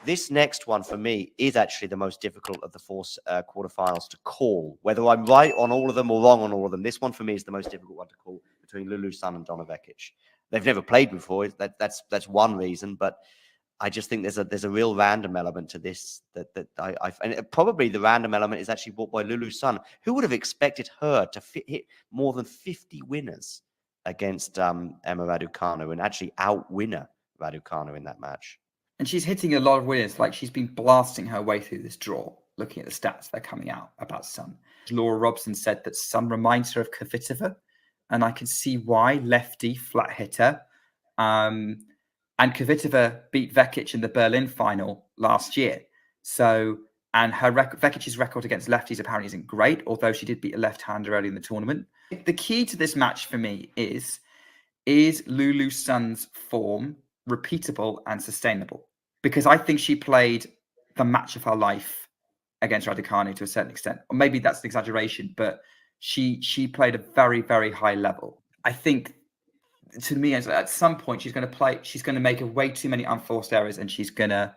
This next one for me is actually the most difficult of the four quarterfinals to call. Whether I'm right on all of them or wrong on all of them, this one for me is the most difficult one to call between Lulu Sun and Donna Vekic. They've never played before. That's one reason, but I just think there's a real random element to this and probably the random element is actually brought by Lulu Sun. Who would have expected her to hit more than 50 winners against Emma Raducanu and actually outwinner Raducanu in that match? And she's hitting a lot of winners. Like, she's been blasting her way through this draw, looking at the stats that are coming out about Sun. Laura Robson said that Sun reminds her of Kvitova, and I can see why. Lefty, flat hitter. And Kvitova beat Vekic in the Berlin final last year. So, and her Vekic's record against lefties apparently isn't great, although she did beat a left-hander early in the tournament. The key to this match for me is Lulu Sun's form repeatable and sustainable? Because I think she played the match of her life against Raducanu to a certain extent. Or maybe that's an exaggeration, but she played a very, very high level. I think, to me, at some point she's going to make way too many unforced errors and she's going to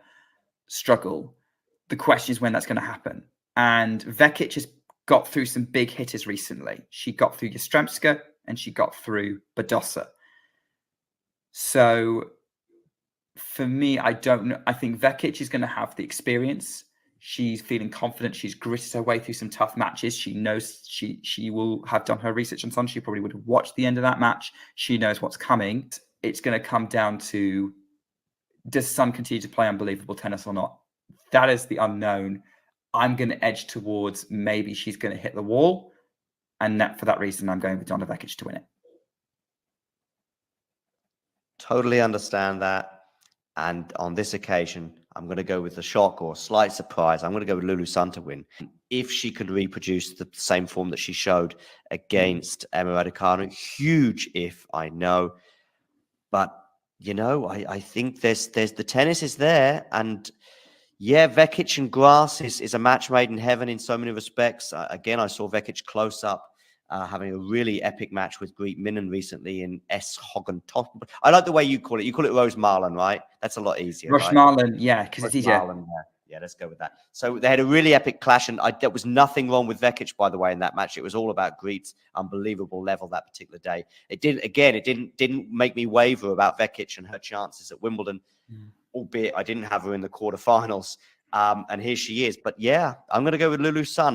struggle. The question is when that's going to happen. And Vekic has got through some big hitters recently. She got through Yastremska and she got through Badosa. So for me, I don't know. I think Vekic is going to have the experience. She's feeling confident. She's gritted her way through some tough matches. She knows she will have done her research on Sun. She probably would have watched the end of that match. She knows what's coming. It's going to come down to, does Sun continue to play unbelievable tennis or not? That is the unknown. I'm going to edge towards maybe she's going to hit the wall. And for that reason, I'm going with Donna Vekic to win it. Totally understand that. And on this occasion, I'm going to go with the shock or slight surprise. I'm going to go with Lulu Sun to win. If she could reproduce the same form that she showed against Emma Raducanu, huge if, I know. But, you know, I think there's the tennis is there. And yeah, Vekic and Grass is a match made in heaven in so many respects. Again, I saw Vekic close up. Having a really epic match with Greet Minnen recently in S. Hoggen Top. I like the way you call it. You call it Rose Marlin, right? That's a lot easier, Rush right? Marlin, yeah, because it's easier. Marlin, yeah, let's go with that. So they had a really epic clash, and there was nothing wrong with Vekic, by the way, in that match. It was all about Greet's unbelievable level that particular day. It didn't make me waver about Vekic and her chances at Wimbledon, albeit I didn't have her in the quarterfinals. And here she is. But yeah, I'm going to go with Lulu Sun.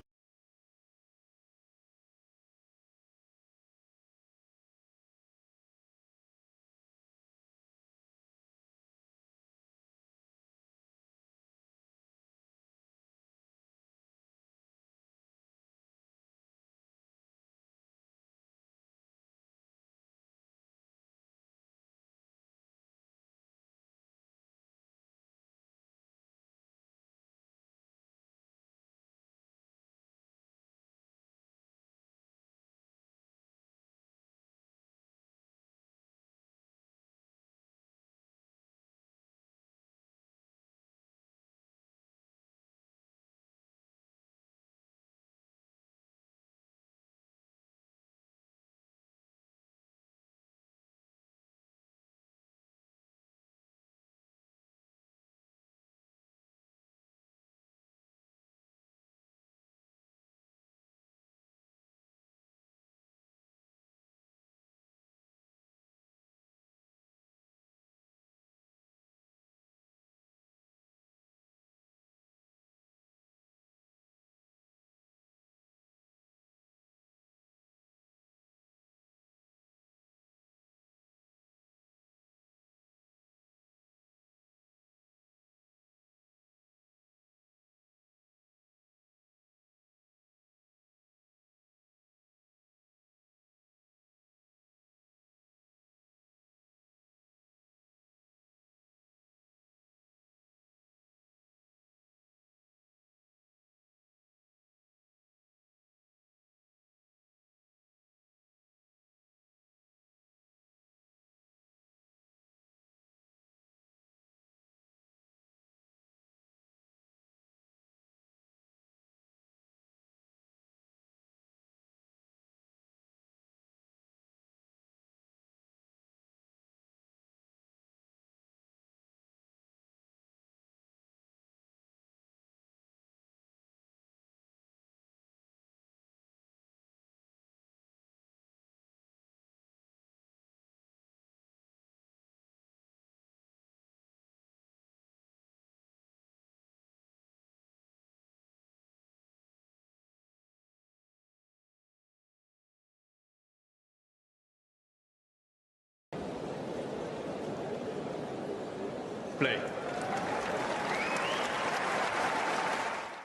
Play.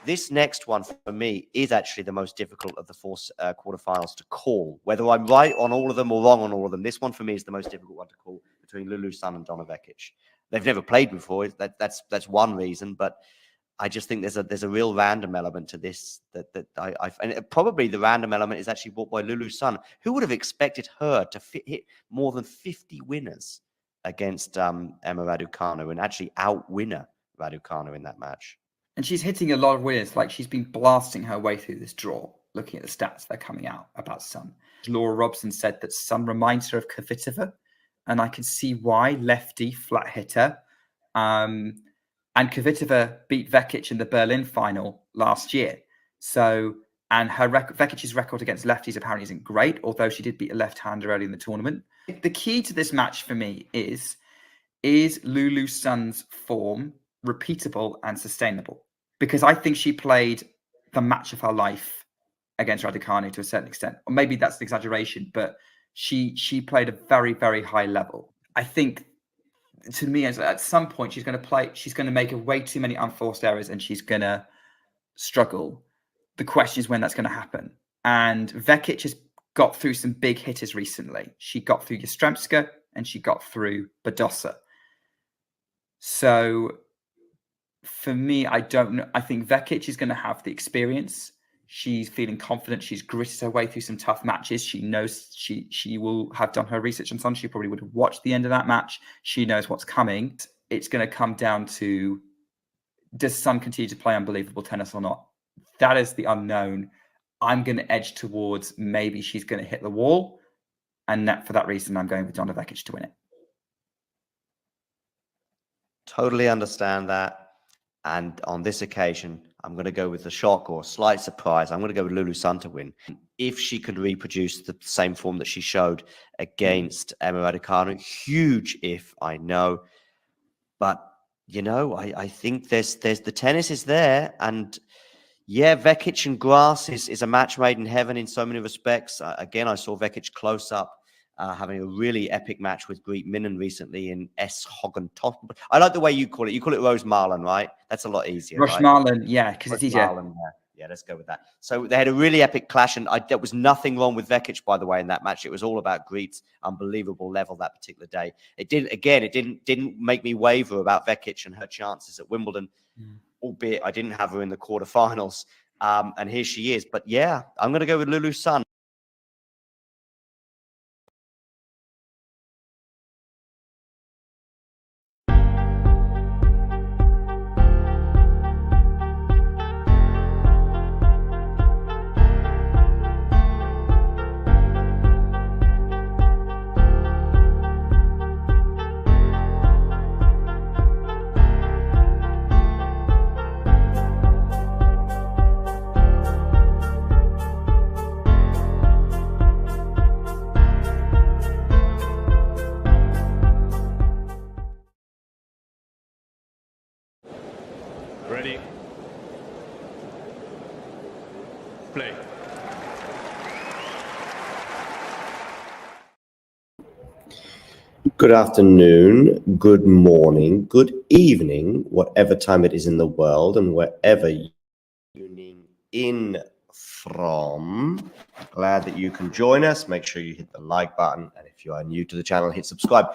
This next one for me is actually the most difficult of the four quarterfinals to call. Whether I'm right on all of them or wrong on all of them, this one for me is the most difficult one to call between Lulu Sun and Donna Vekic. They've never played before. That's one reason, but I just think there's a real random element to this and probably the random element is actually brought by Lulu Sun. Who would have expected her to hit more than 50 winners against Emma Raducanu and actually outwin her Raducanu in that match? And she's hitting a lot of winners. Like, she's been blasting her way through this draw, looking at the stats that are coming out about Sun. Laura Robson said that Sun reminds her of Kvitova, and I can see why. Lefty, flat hitter. And Kvitova beat Vekic in the Berlin final last year. So, and her Vekic's record against lefties apparently isn't great, although she did beat a left-hander early in the tournament. The key to this match for me is Lulu Sun's form repeatable and sustainable? Because I think she played the match of her life against Raducanu to a certain extent. Or maybe that's an exaggeration, but she played a very, very high level. I think, to me, at some point, she's going to make way too many unforced errors and she's going to struggle. The question is when that's going to happen. And Vekic has got through some big hitters recently. She got through Yastremska and she got through Badosa. So for me, I don't know. I think Vekic is going to have the experience. She's feeling confident. She's gritted her way through some tough matches. She knows she will have done her research on Sun. She probably would have watched the end of that match. She knows what's coming. It's going to come down to, does Sun continue to play unbelievable tennis or not? That is the unknown. I'm going to edge towards maybe she's going to hit the wall. And for that reason, I'm going with Donna Vekic to win it. Totally understand that. And on this occasion, I'm going to go with the shock or slight surprise. I'm going to go with Lulu Sun to win. If she could reproduce the same form that she showed against Emma Raducanu, huge if, I know. But, you know, I think there's the tennis is there. And yeah, Vekic and grass is a match made in heaven in so many respects. Again, I saw Vekic close up. Having a really epic match with Greet Minnen recently in S. Hoggen Top. I like the way you call it. You call it Rose Marlin, right? That's a lot easier. Rush right? Marlin, yeah, because it's easier. Marlin, yeah, let's go with that. So they had a really epic clash, and there was nothing wrong with Vekic, by the way, in that match. It was all about Greet's unbelievable level that particular day. It didn't make me waver about Vekic and her chances at Wimbledon, albeit I didn't have her in the quarterfinals. And here she is. But yeah, I'm going to go with Lulu Sun. Ready? Play. Good afternoon, good morning, good evening, whatever time it is in the world and wherever you're tuning in from. Glad that you can join us. Make sure you hit the like button. And if you are new to the channel, hit subscribe.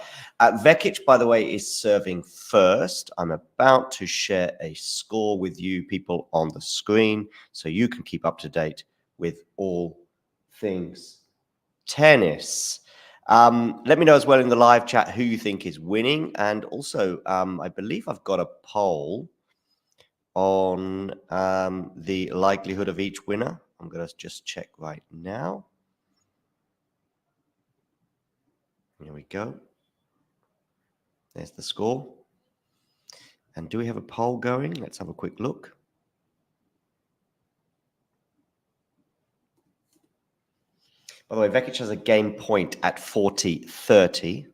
Vekic, by the way, is serving first. I'm about to share a score with you people on the screen so you can keep up to date with all things tennis. Let me know as well in the live chat who you think is winning. And also, I believe I've got a poll on the likelihood of each winner. I'm going to just check right now. Here we go. There's the score. And do we have a poll going? Let's have a quick look. By the way, Vekic has a game point at 40-30.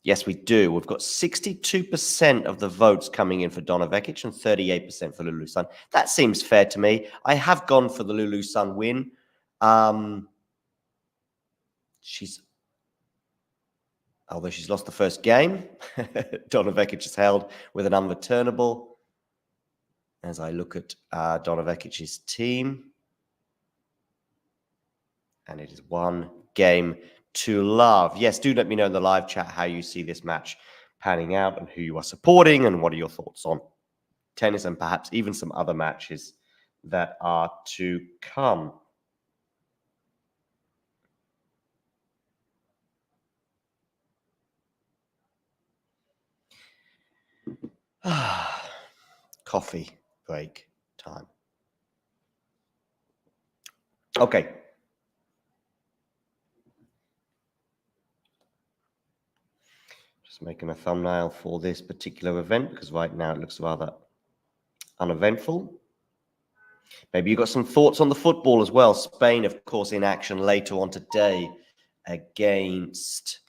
Yes, we do. We've got 62% of the votes coming in for Donna Vekic and 38% for Lulu Sun. That seems fair to me. I have gone for the Lulu Sun win. She's Although she's lost the first game, Donna Vekic is held with an unreturnable. As I look at Donna Vekic's team, and it is 1-2. Yes, do let me know in the live chat how you see this match panning out and who you are supporting and what are your thoughts on tennis and perhaps even some other matches that are to come. Coffee break time. Okay. Just making a thumbnail for this particular event because right now it looks rather uneventful. Maybe you got some thoughts on the football as well. Spain, of course, in action later on today against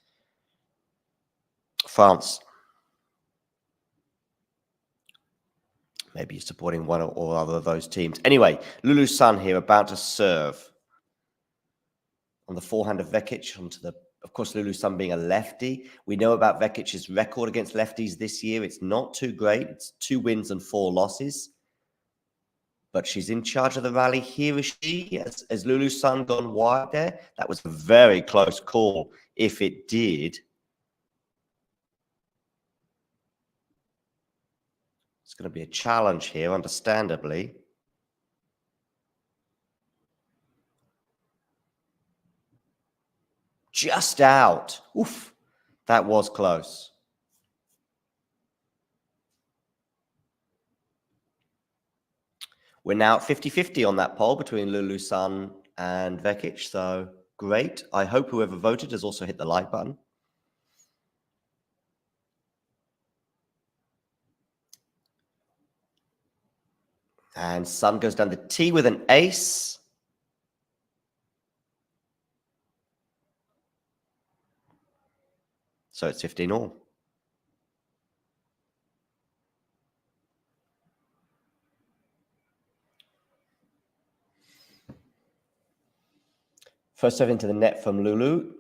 France. Maybe you're supporting one or other of those teams. Anyway, Lulu's son here about to serve on the forehand of Vekic onto the, of course, Lulu's son being a lefty. We know about Vekic's record against lefties this year. It's not too great. It's 2 wins and 4 losses. But she's in charge of the rally here, is she? Has Lulu's son gone wide there? That was a very close call, if it did. It's going to be a challenge here, understandably. Just out. Oof, that was close. We're now at 50-50 on that poll between Lulu's son and Vekic, so great. I hope whoever voted has also hit the like button. And Sun goes down the tee with an ace. So it's 15-all. First serve into the net from Lulu.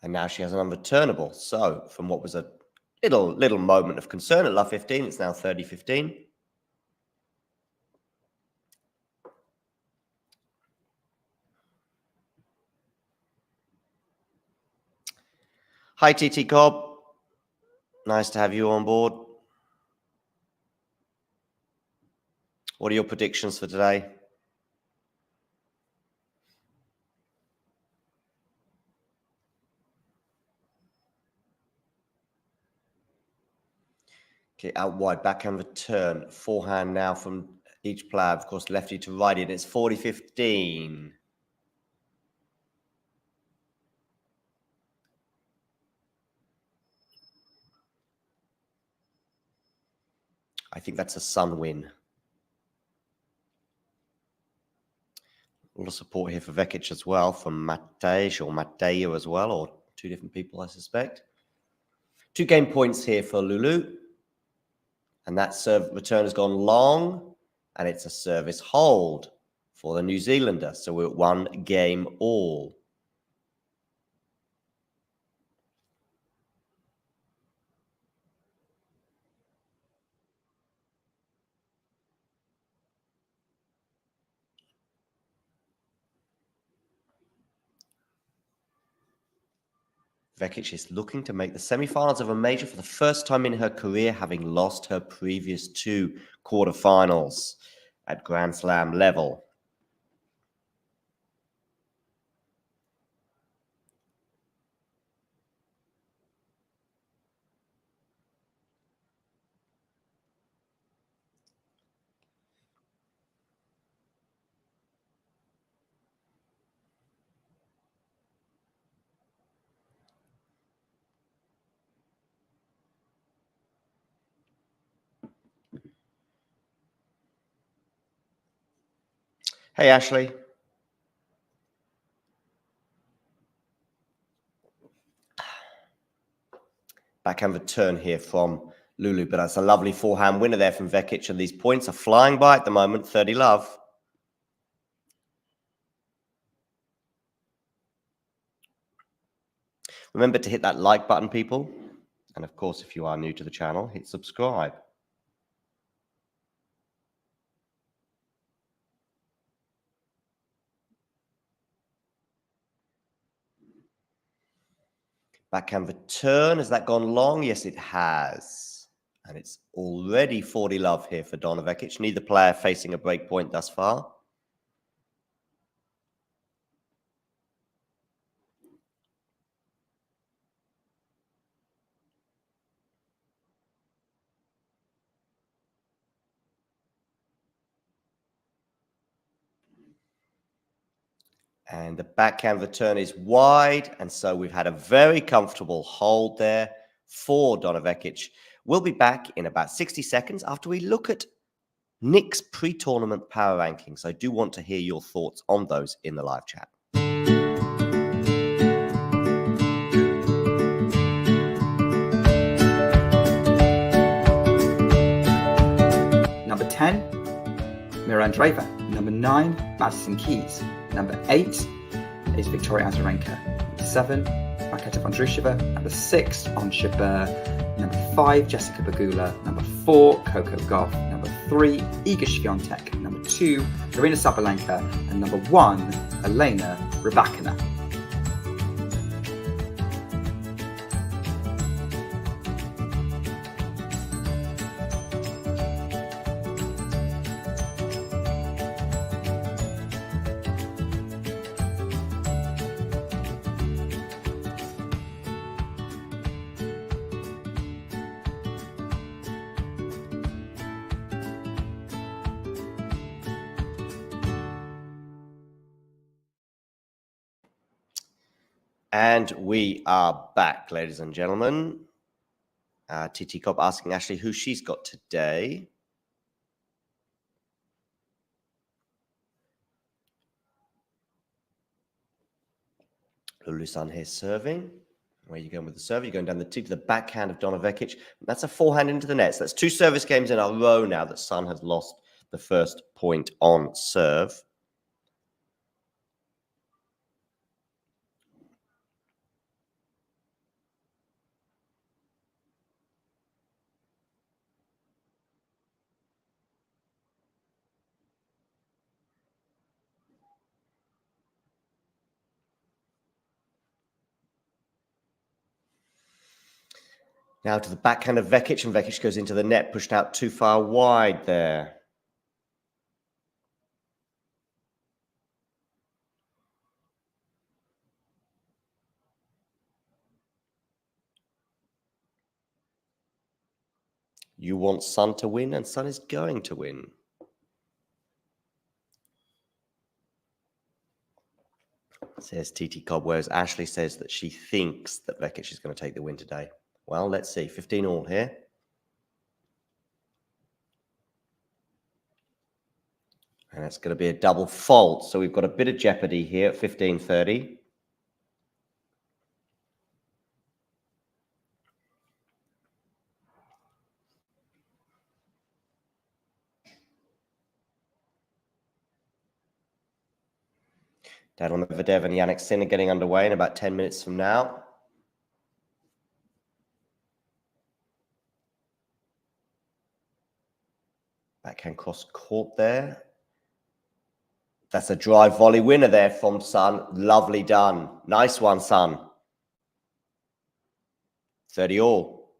And now she has an unreturnable. So from what was a little moment of concern at love 15, it's now 30-15. Hi, TT Cobb. Nice to have you on board. What are your predictions for today? Okay, out wide, backhand return. Forehand now from each player. Of course, lefty to righty, and it's 40-15. I think that's a Sun win. A lot of support here for Vekic as well, from Matej or Mateja as well, or 2 different people, I suspect. 2 game points here for Lulu. And that serve return has gone long, and it's a service hold for the New Zealander. So we're at 1-all. Vekic is looking to make the semi-finals of a major for the first time in her career, having lost her previous 2 quarterfinals at Grand Slam level. Hey, Ashley. Backhand return here from Lulu. But that's a lovely forehand winner there from Vekic, and these points are flying by at the moment. 30 love. Remember to hit that like button, people. And of course, if you are new to the channel, hit subscribe. Backhand return, has that gone long? Yes, it has. And it's already 40 love here for Donna Vekic. Neither player facing a break point thus far. And the backhand return is wide. And so we've had a very comfortable hold there for Donna Vekic. We'll be back in about 60 seconds after we look at Nick's pre-tournament power rankings. I do want to hear your thoughts on those in the live chat. Number 10, Mira Andreeva. Number 9, Madison Keys. Number 8 is Victoria Azarenka. Number 7, Marketa Vondrushova. Number 6, Ons Jabeur. Number 5, Jessica Pegula. Number 4, Coco Gauff. Number 3, Iga Swiatek. Number 2, Arina Sabalenka. And number 1, Elena Rybakina. And we are back, ladies and gentlemen. TT Cobb asking Ashley who she's got today. Lulu Sun here serving. Where are you going with the serve? You're going down the tee to the backhand of Donna Vekic. That's a forehand into the net. So that's 2 service games in a row now that Sun has lost the first point on serve. Now to the backhand of Vekic, and Vekic goes into the net, pushed out too far wide there. You want Sun to win, and Sun is going to win. Says TT Cobb, whereas Ashley says that she thinks that Vekic is going to take the win today. Well, let's see. 15 all here. And it's going to be a double fault. So we've got a bit of jeopardy here at 15:30. Daniil Medvedev and Jannik Sinner getting underway in about 10 minutes from now. Backhand cross court there. That's a drive volley winner there from Sun. Lovely done. Nice one, Sun. 30 all.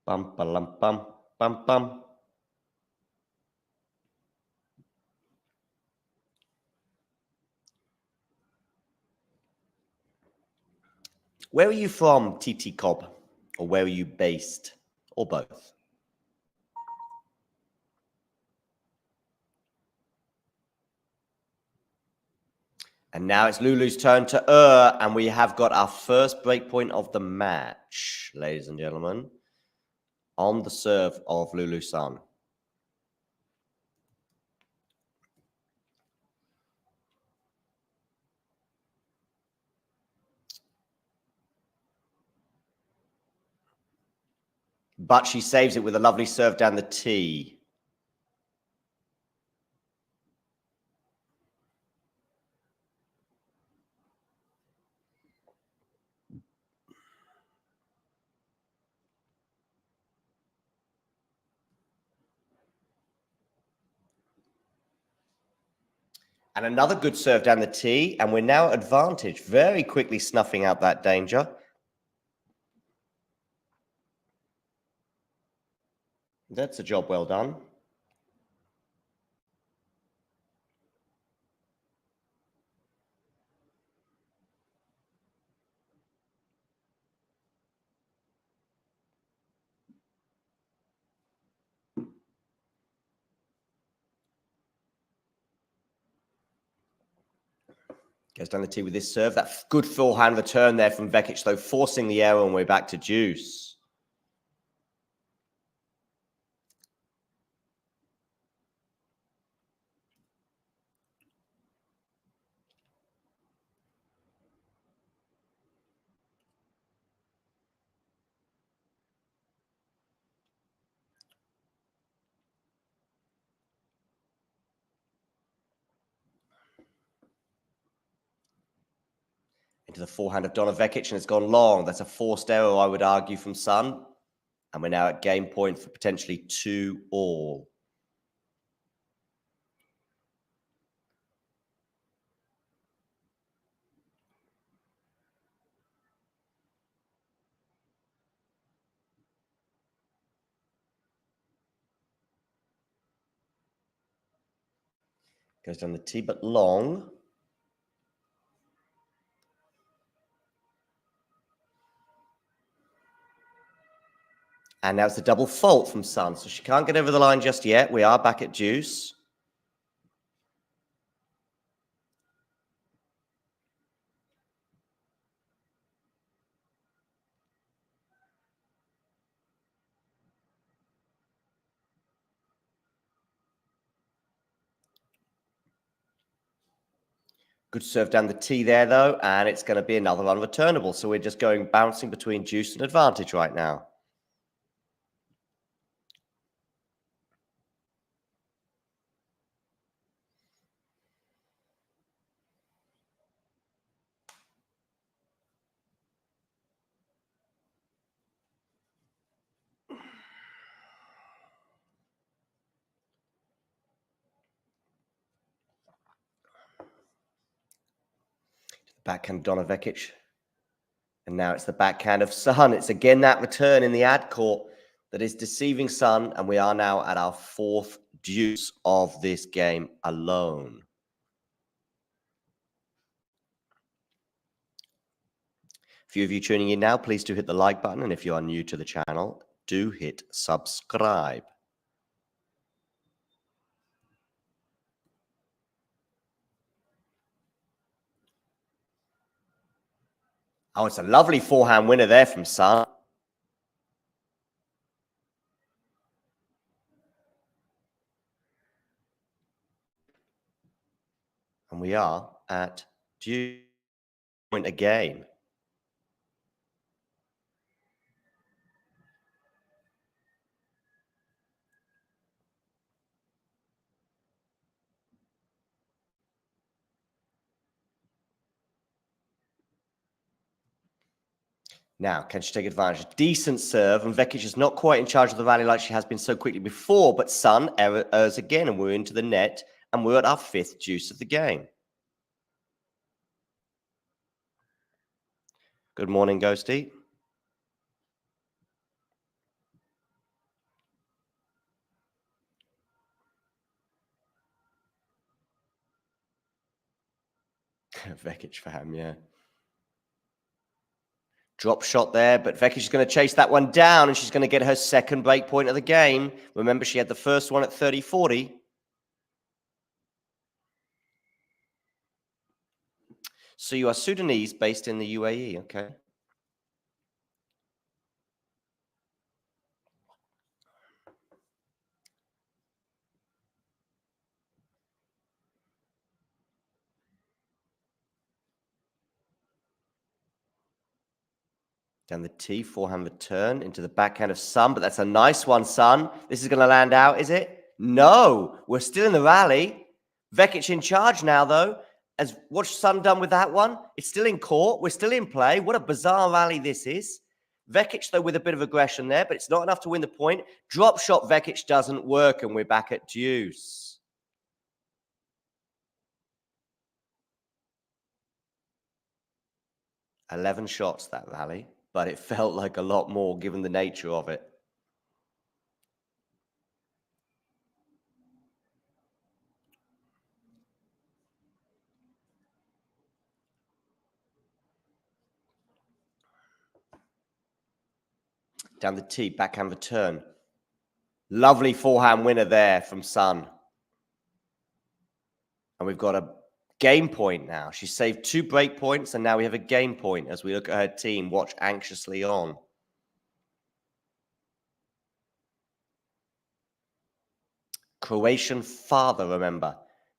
Bum, bum, bum, bum, bum. Where are you from, TT Cobb? Or where are you based? Or both? And now it's Lulu's turn to and we have got our first break point of the match, ladies and gentlemen, on the serve of Lulu Sun. but she saves it with a lovely serve down the tee. And another good serve down the tee, and we're now at advantage, very quickly snuffing out that danger. That's a job well done. Goes down the tee with this serve. That good forehand return there from Vekic, though, forcing the error, and we're back to deuce. Into the forehand of Donna Vekic, and it's gone long. That's a forced error, I would argue, from Sun. And we're now at game point for potentially 2-all. Goes down the tee, but long. And now it's a double fault from Sun, so she can't get over the line just yet. We are back at deuce. Good serve down the tee there, though, and it's going to be another unreturnable. So we're just going bouncing between deuce and advantage right now. Backhand Donna Vekic. And now it's the backhand of Sun. It's again that return in the ad court that is deceiving Sun. And we are now at our fourth deuce of this game alone. A few of you tuning in now, please do hit the like button. And if you are new to the channel, do hit subscribe. Oh, it's a lovely forehand winner there from Sun. And we are at due point again. Now, can she take advantage? Decent serve, and Vekic is not quite in charge of the rally like she has been so quickly before, but Sun errors again, and we're into the net, and we're at our fifth deuce of the game. Good morning, Ghosty. Vekic fam, yeah. Drop shot there, but Vekic is going to chase that one down, and she's going to get her second break point of the game. Remember, she had the first one at 30-40. So you are Sudanese, based in the UAE, okay. Down the T, forehand return into the backhand of Sun, but that's a nice one, Sun. This is going to land out, is it? No, we're still in the rally. Vekic in charge now, though. As what's Sun done with that one? It's still in court. We're still in play. What a bizarre rally this is. Vekic, though, with a bit of aggression there, but it's not enough to win the point. Drop shot Vekic doesn't work, and we're back at deuce. "11 shots, that rally, but it felt like a lot more given the nature of it. Down the T, backhand return. Lovely forehand winner there from Sun. And we've got a game point now. She saved 2 break points, and now we have a game point as we look at her team. Watch anxiously on. Croatian father, remember.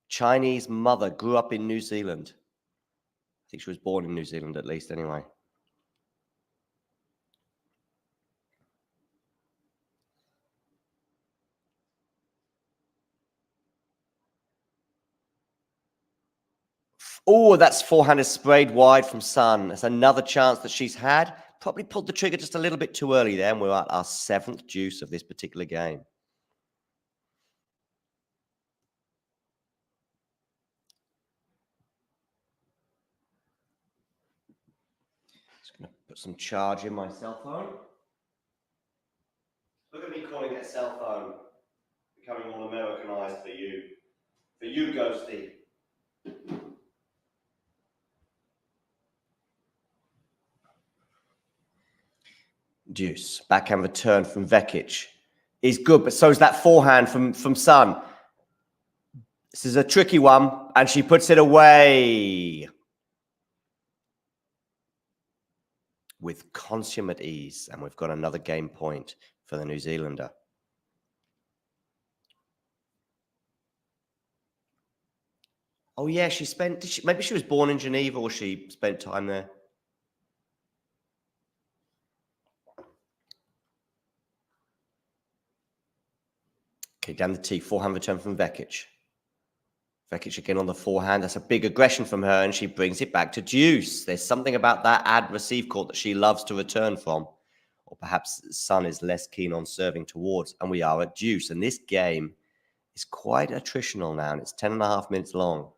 Chinese mother, grew up in New Zealand. I think she was born in New Zealand at least, anyway. Oh, that's forehand is sprayed wide from Sun. That's another chance that she's had. Probably pulled the trigger just a little bit too early there, and we're at our 7th deuce of this particular game. Just going to put some charge in my cell phone. Look at me calling it a cell phone. Becoming all Americanized for you. For you, Ghosty. Deuce. Backhand return from Vekic is good, but so is that forehand from Sun. This is a tricky one, and she puts it away with consummate ease, and we've got another game point for the New Zealander. Oh yeah, she spent. Maybe she was born in Geneva, or she spent time there. Okay, down the T, forehand return from Vekic. Vekic again on the forehand. That's a big aggression from her, and she brings it back to deuce. There's something about that ad-receive court that she loves to return from. Or perhaps Sun is less keen on serving towards, and we are at deuce. And this game is quite attritional now, and it's 10.5 minutes long.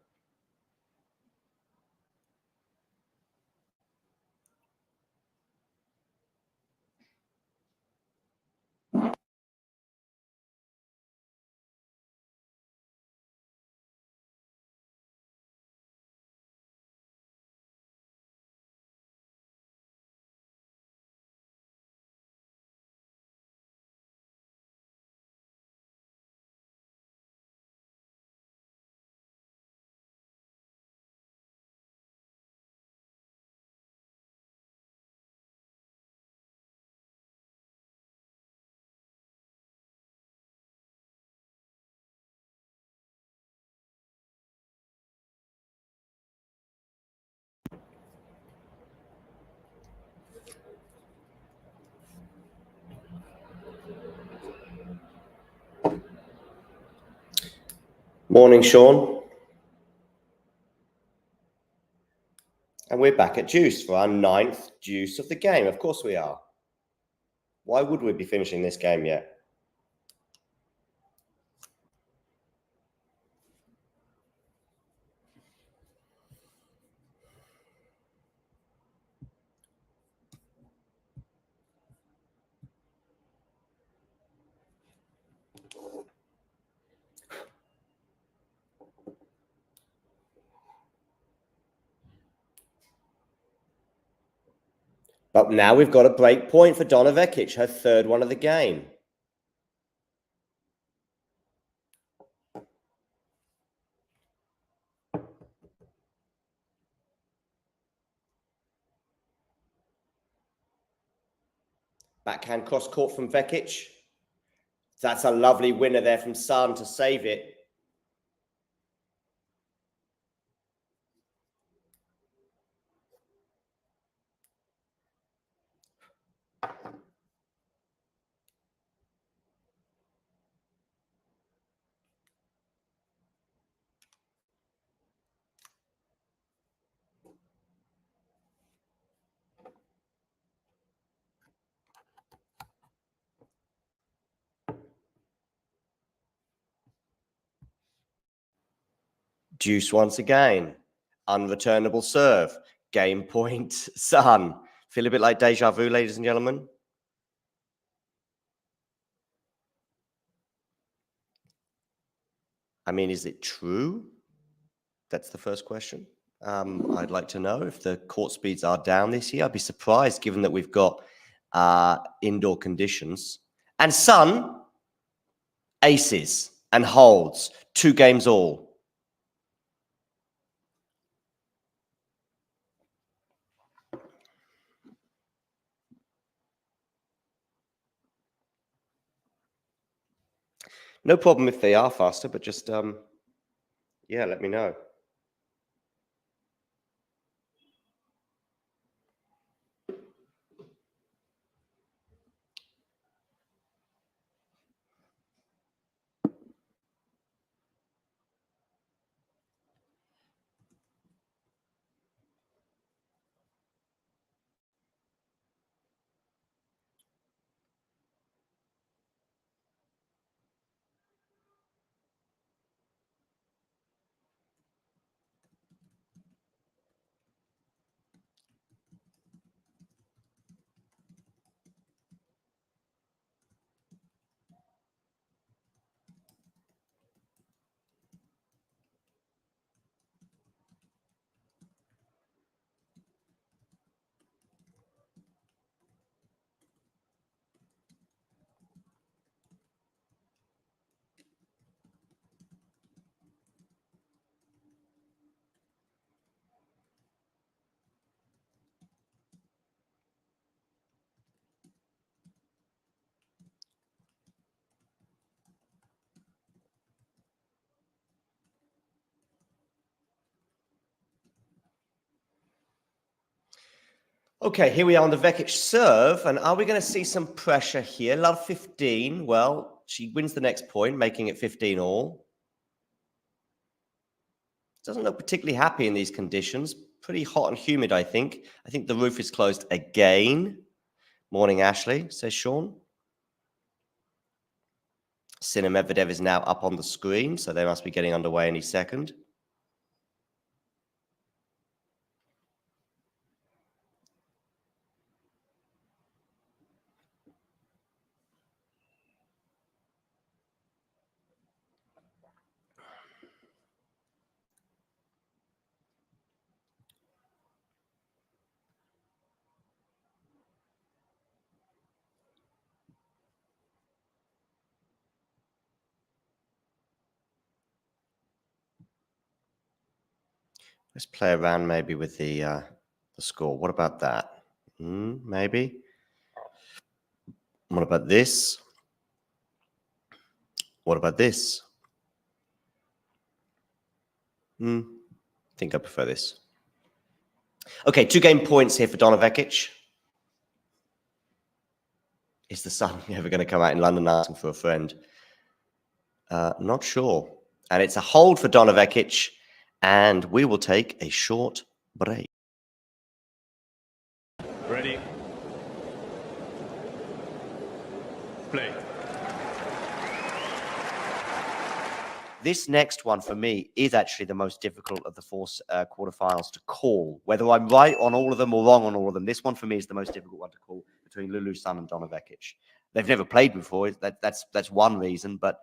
Morning, Sean. And we're back at deuce for our 9th deuce of the game. Of course we are. Why would we be finishing this game yet? But now we've got a break point for Donna Vekic, her 3rd one of the game. Backhand cross court from Vekic. That's a lovely winner there from Sun to save it. Deuce once again. Unreturnable serve. Game point, Sun. Feel a bit like deja vu, ladies and gentlemen? I mean, is it true? That's the first question. I'd like to know if the court speeds are down this year. I'd be surprised given that we've got indoor conditions. And Sun, aces and holds. 2 games all. No problem if they are faster, but just, yeah, let me know. Okay, here we are on the Vekic serve, and are we going to see some pressure here? Love 15. Well, she wins the next point, making it 15 all. Doesn't look particularly happy in these conditions. Pretty hot and humid, I think. I think the roof is closed again. Morning, Ashley, says Sean. Sinner Medvedev is now up on the screen, so they must be getting underway any second. Let's play around maybe with the score. What about that? Maybe. What about this? What about this? I think I prefer this. Okay, 2 game points here for Donna Vekic. Is the sun ever going to come out in London asking for a friend? Not sure. And it's a hold for Donna Vekic, and we will take a short break. Ready. Play. This next one for me is actually the most difficult of the 4 quarterfinals to call. Whether I'm right on all of them or wrong on all of them, this one for me is the most difficult one to call between Lulu, Sun, and Donna Vekic. They've never played before. That's one reason, but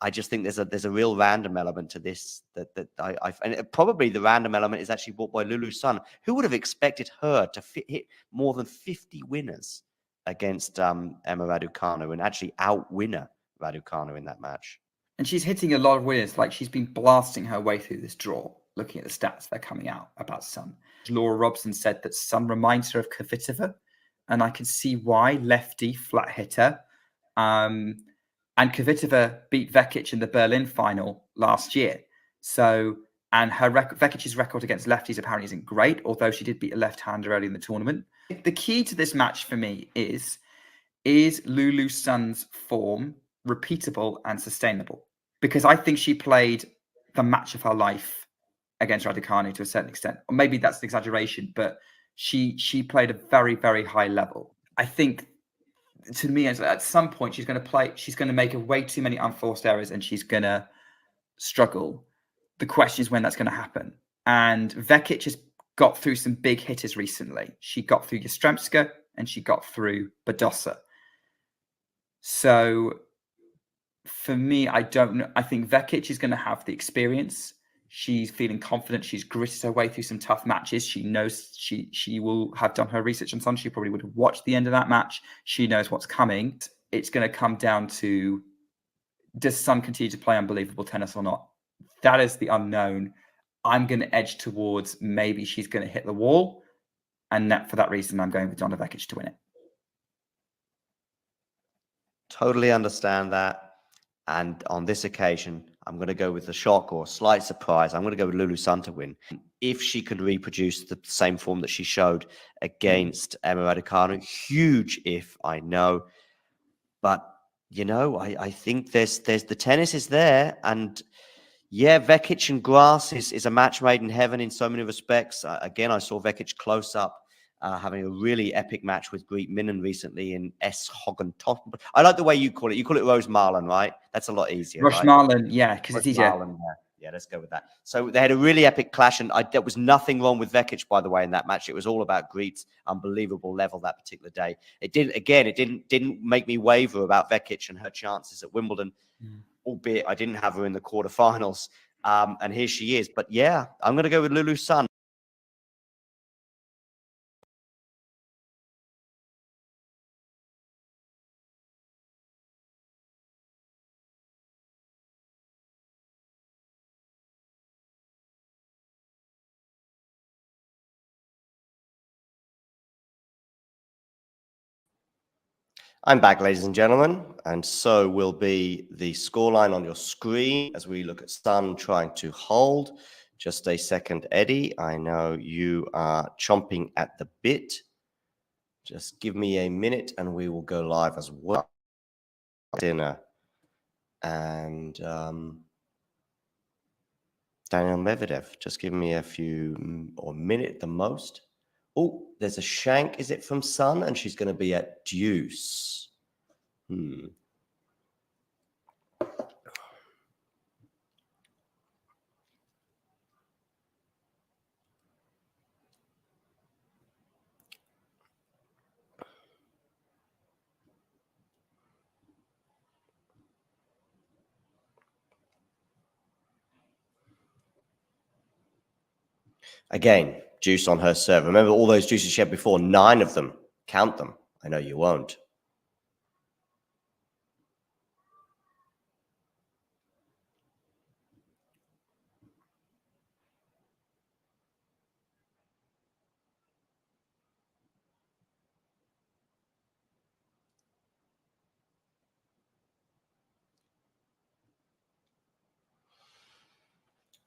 I just think there's a real random element to this and probably the random element is actually brought by Lulu Sun. Who would have expected her to hit more than 50 winners against Emma Raducanu and actually outwinner Raducanu in that match? And she's hitting a lot of winners. Like, she's been blasting her way through this draw, looking at the stats they're coming out about Sun. Laura Robson said that Sun reminds her of Kvitova, and I can see why. Lefty, flat hitter. And Kvitova beat Vekic in the Berlin final last year. So, and her Vekic's record against lefties apparently isn't great, although she did beat a left-hander early in the tournament. The key to this match for me is Lulu Sun's form repeatable and sustainable? Because I think she played the match of her life against Raducanu to a certain extent. Or maybe that's an exaggeration, but she played a very, very high level. I think, to me, at some point, she's going to make way too many unforced errors and she's going to struggle. The question is when that's going to happen. And Vekic has got through some big hitters recently. She got through Yastremska and she got through Badosa. So for me, I don't know. I think Vekic is going to have the experience. She's feeling confident. She's gritted her way through some tough matches. She knows she will have done her research on Sun. She probably would have watched the end of that match. She knows what's coming. It's going to come down to, does Sun continue to play unbelievable tennis or not? That is the unknown. I'm going to edge towards maybe she's going to hit the wall. And that, for that reason, I'm going with Donna Vekic to win it. Totally understand that. And on this occasion, I'm going to go with the shock or slight surprise. I'm going to go with Lulu Sun to win. If she can reproduce the same form that she showed against Emma Raducanu, huge if, I know. But, you know, I think there's the tennis is there. And yeah, Vekic and Grass is a match made in heaven in so many respects. Again, I saw Vekic close up, having a really epic match with Greet Minnen recently in S. Hoggentot. I like the way you call it. You call it Rose Marlin, right? That's a lot easier, Rush right? Marlin, yeah, because it's easier. Marlin, yeah, let's go with that. So they had a really epic clash, and there was nothing wrong with Vekic, by the way, in that match. It was all about Greet's unbelievable level that particular day. It didn't make me waver about Vekic and her chances at Wimbledon, albeit I didn't have her in the quarterfinals. And here she is. But yeah, I'm going to go with Lulu Sun. I'm back, ladies and gentlemen, and so will be the scoreline on your screen as we look at Sun trying to hold. Just a second, Eddie. I know you are chomping at the bit. Just give me a minute and we will go live as well. Dinner and Daniel Medvedev. Just give me a few or minute at the most. Oh, there's a shank. Is it from Sun? And she's going to be at deuce. Again, deuce on her serve. Remember all those deuces she had before, 9 of them. Count them. I know you won't.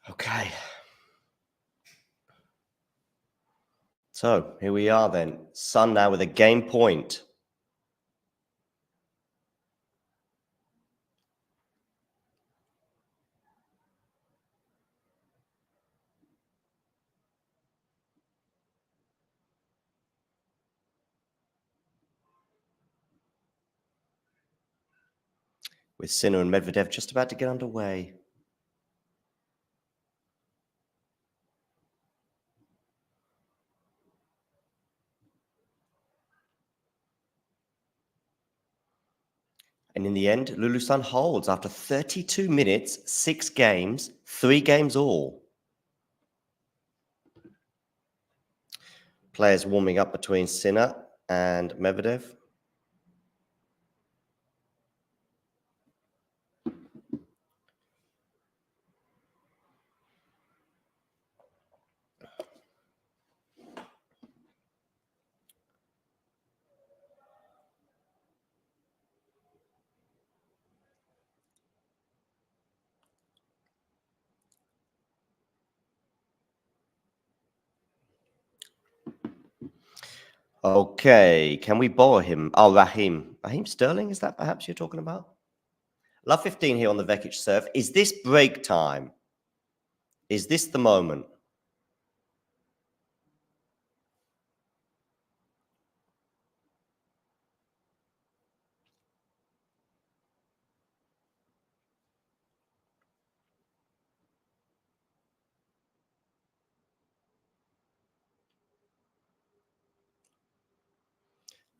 Okay. So here we are then. Sun now with a game point. With Sinner and Medvedev just about to get underway. And in the end, Lulu Sun holds after 32 minutes, 6 games, 3 games all. Players warming up between Sinner and Medvedev. Okay, can we borrow him? Oh, Raheem. Raheem Sterling, is that perhaps you're talking about? Love 15 here on the Vekic serve. Is this break time? Is this the moment?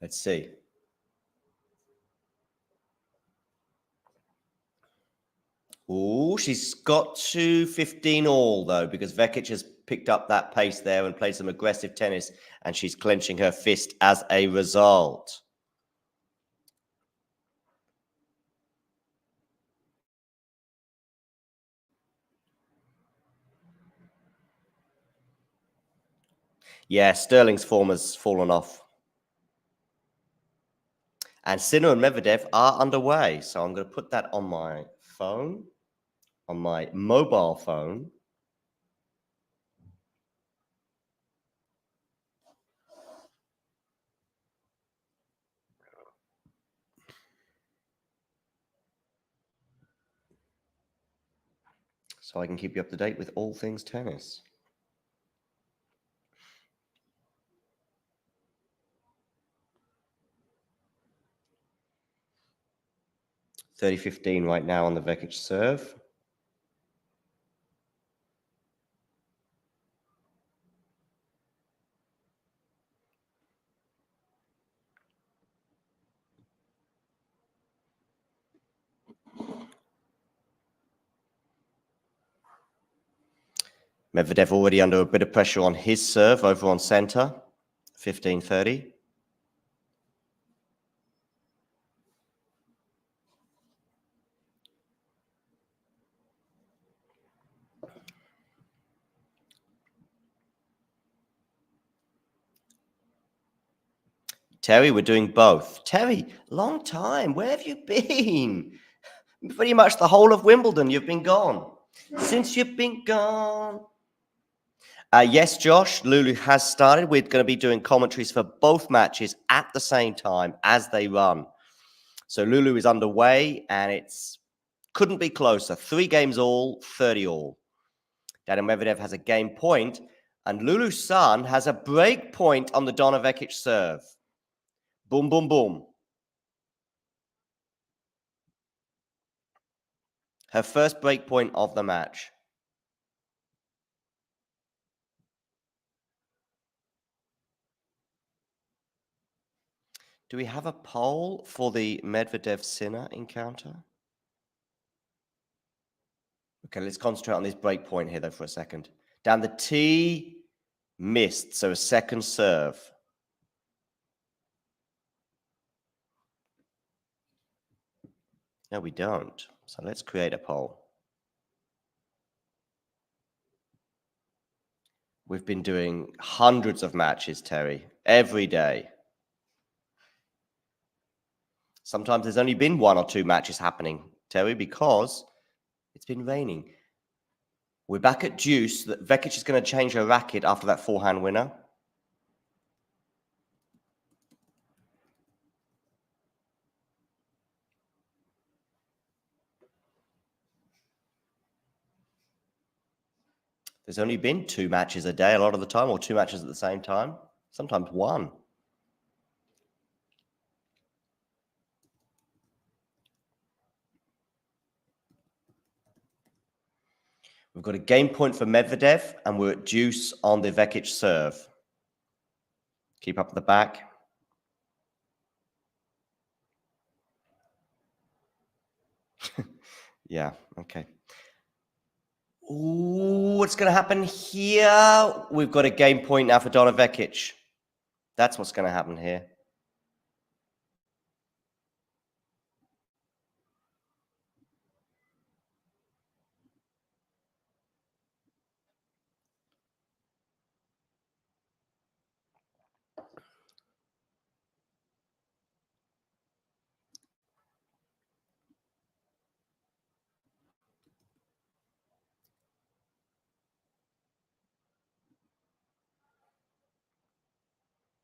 Let's see. Oh, she's got to 15 all, though, because Vekic has picked up that pace there and played some aggressive tennis, and she's clenching her fist as a result. Yeah, Sterling's form has fallen off. And Sinner and Medvedev are underway. So I'm going to put that on my phone, on my mobile phone. So I can keep you up to date with all things tennis. (30-15) right now on the Vekic serve. Medvedev already under a bit of pressure on his serve over on center. 15-30. Terry, we're doing both. Terry, long time. Where have you been? Pretty much the whole of Wimbledon, you've been gone. Since you've been gone. Yes, Josh, Lulu has started. We're going to be doing commentaries for both matches at the same time as they run. So Lulu is underway, and it's couldn't be closer. 3 games all, 30 all. Daniil Medvedev has a game point, and Lulu's son has a break point on the Donna Vekic serve. Boom, boom, boom. Her first break point of the match. Do we have a poll for the Medvedev-Sinner encounter? Okay, let's concentrate on this break point here, though, for a second. Down the tee, missed, so a second serve. No, we don't. So let's create a poll. We've been doing hundreds of matches, Terry, every day. Sometimes there's only been 1 or 2 matches happening, Terry, because it's been raining. We're back at deuce. That Vekic is going to change her racket after that forehand winner. There's only been 2 matches a day a lot of the time, or 2 matches at the same time. Sometimes 1. We've got a game point for Medvedev, and we're at deuce on the Vekic serve. Keep up at the back. Yeah, okay. Ooh, what's going to happen here? We've got a game point now for Donna Vekic. That's what's going to happen here.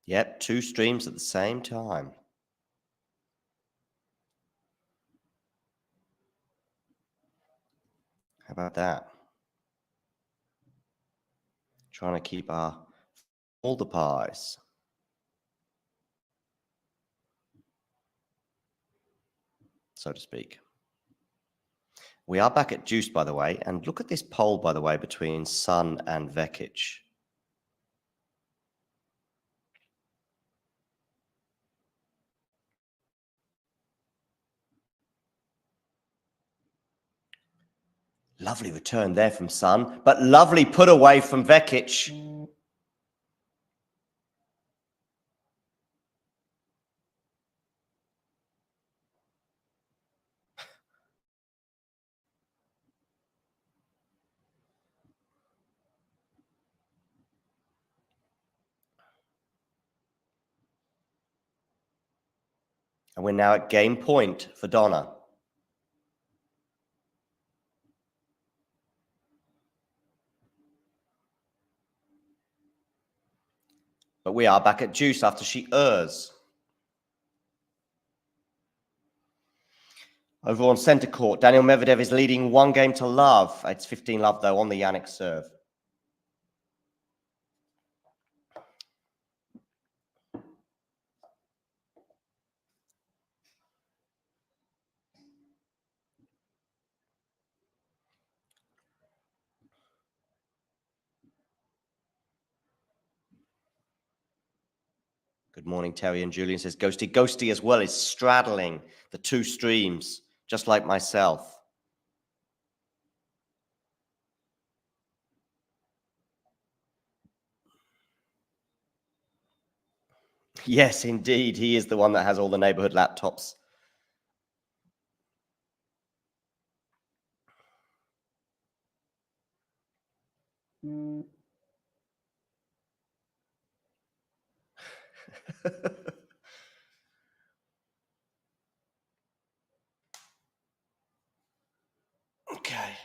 Yep, 2 streams at the same time. How about that? Trying to keep all the pies. So to speak. We are back at deuce, by the way, and look at this poll, by the way, between Sun and Vekic. Lovely return there from Sun, but lovely put away from Vekic. And we're now at game point for Donna. But we are back at deuce after she errs. Over on centre court, Daniil Medvedev is leading 1-love. It's 15-love, though, on the Yannick serve. Good morning, Terry and Julian says Ghosty. Ghosty as well is straddling the two streams, just like myself. Yes, indeed. He is the one that has all the neighborhood laptops. Okay.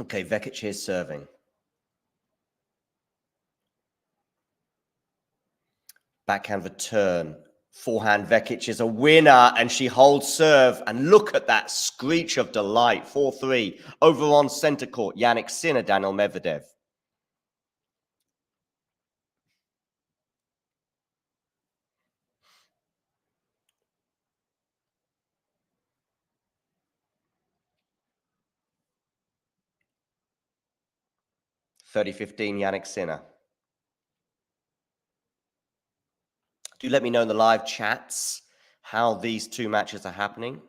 Okay, Vekic is serving. Backhand return. Forehand Vekic is a winner, and she holds serve. And look at that screech of delight. 4-3 over on centre court. Yannick Sinner, Daniil Medvedev. (30-15) Yannick Sinner. Do let me know in the live chats how these two matches are happening.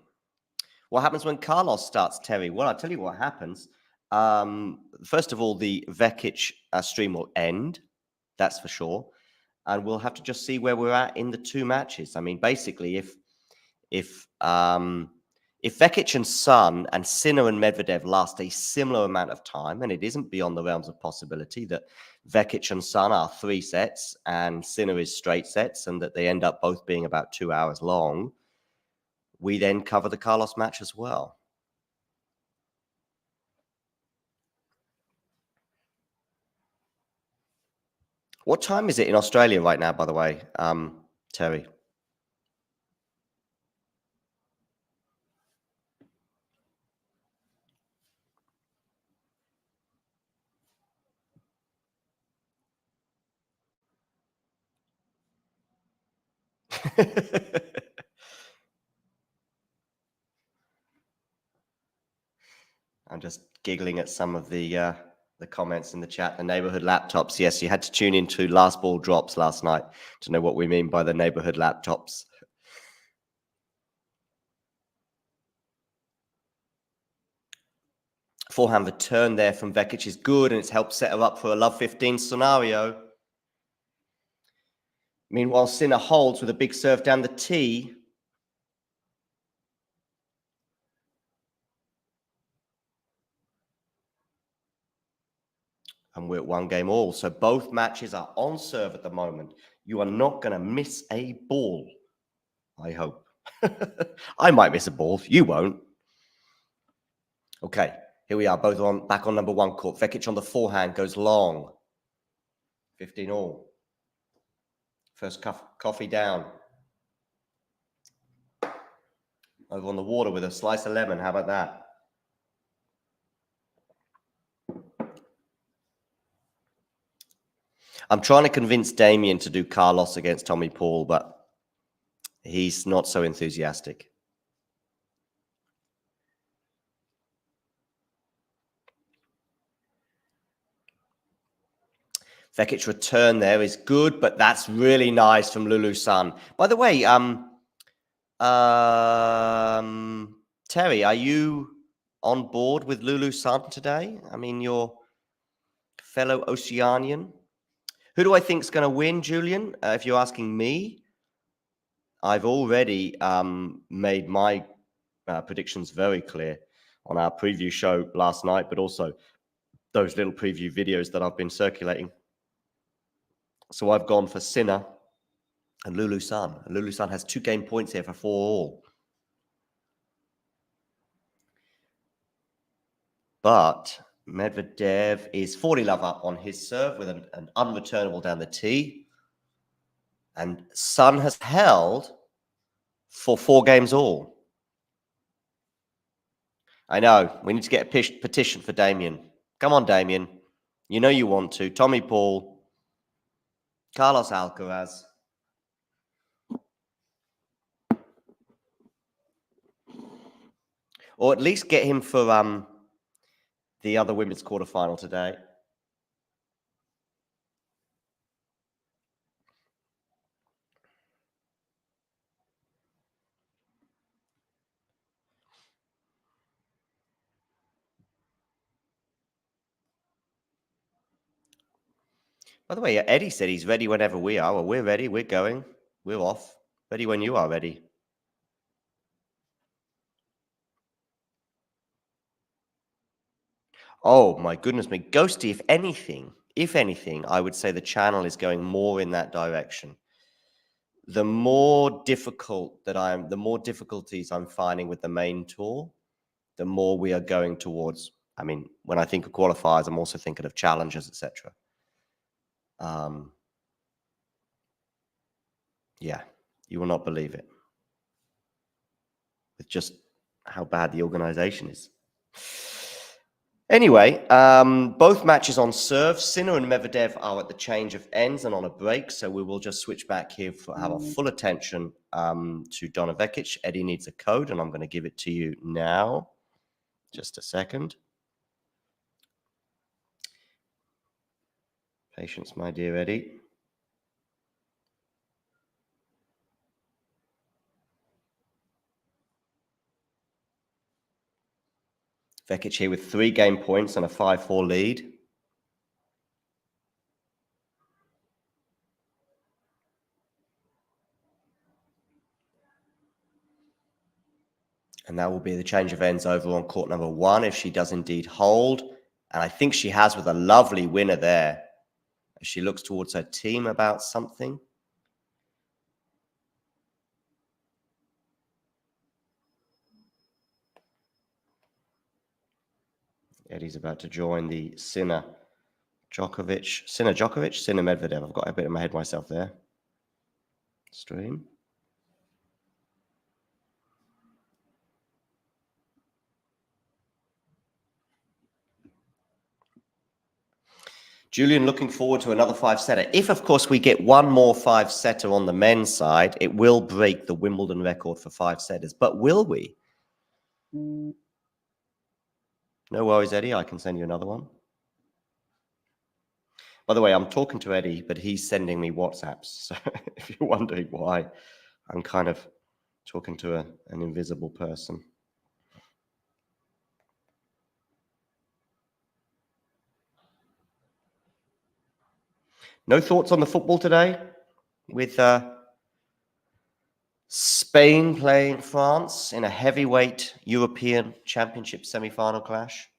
What happens when Carlos starts, Terry? Well, I'll tell you what happens. First of all, the Vekic stream will end. That's for sure. And we'll have to just see where we're at in the two matches. I mean, basically, if Vekic and Sun and Sinner and Medvedev last a similar amount of time, and it isn't beyond the realms of possibility that Vekic and Sun are 3 sets and Sinner is straight sets, and that they end up both being about 2 hours long, we then cover the Carlos match as well. What time is it in Australia right now, by the way, Terry? I'm just giggling at some of the comments in the chat. The neighborhood laptops. Yes, you had to tune into Last Ball Drops last night to know what we mean by the neighborhood laptops. Forehand return there from Vekic is good, and it's helped set her up for a love 15 scenario. Meanwhile, Sinner holds with a big serve down the tee. And we're at 1-all. So both matches are on serve at the moment. You are not going to miss a ball, I hope. I might miss a ball. You won't. Okay, here we are, both back on number 1 court. Vekic on the forehand goes long. 15-all. First coffee down. Over on the water with a slice of lemon. How about that? I'm trying to convince Damien to do Carlos against Tommy Paul, but he's not so enthusiastic. Vekic return there is good, but that's really nice from Lulu Sun. By the way, Terry, are you on board with Lulu Sun today? I mean, your fellow Oceanian. Who do I think is going to win, Julian? If you're asking me, I've already made my predictions very clear on our preview show last night, but also those little preview videos that I've been circulating. So I've gone for Sinner and Lulu Sun. Lulu Sun has 2 game points here for 4-all. But Medvedev is 40 love up on his serve with an unreturnable down the tee. And Sun has held for 4 games all. I know. We need to get a petition for Damien. Come on, Damien. You know you want to. Tommy Paul. Carlos Alcaraz. Or at least get him for the other women's quarterfinal today. By the way, Eddie said he's ready whenever we are. Well, we're ready. We're going. We're off. Ready when you are ready. Oh, my goodness me. Ghosty, if anything, I would say the channel is going more in that direction. The more difficulties I'm finding with the main tour, the more we are going towards. I mean, when I think of qualifiers, I'm also thinking of challengers, etc. Yeah, you will not believe it. With just how bad the organization is. Anyway, both matches on serve. Sinner and Medvedev are at the change of ends and on a break, so we will just switch back here for our full attention to Donna Vekic. Eddie needs a code, and I'm going to give it to you now. Just a second. Patience, my dear Eddie. Vekic here with 3 game points and a 5-4 lead. And that will be the change of ends over on court number 1 if she does indeed hold. And I think she has with a lovely winner there. As she looks towards her team about something. Eddie's about to join the Sinner Medvedev. I've got a bit in my head myself there. Stream. Julian looking forward to another 5-setter. If, of course, we get one more 5-setter on the men's side, it will break the Wimbledon record for 5-setters. But will we? No worries, Eddie. I can send you another one. By the way, I'm talking to Eddie, but he's sending me WhatsApps. So if you're wondering why, I'm kind of talking to an invisible person. No thoughts on the football today with Spain playing France in a heavyweight European Championship semi-final clash?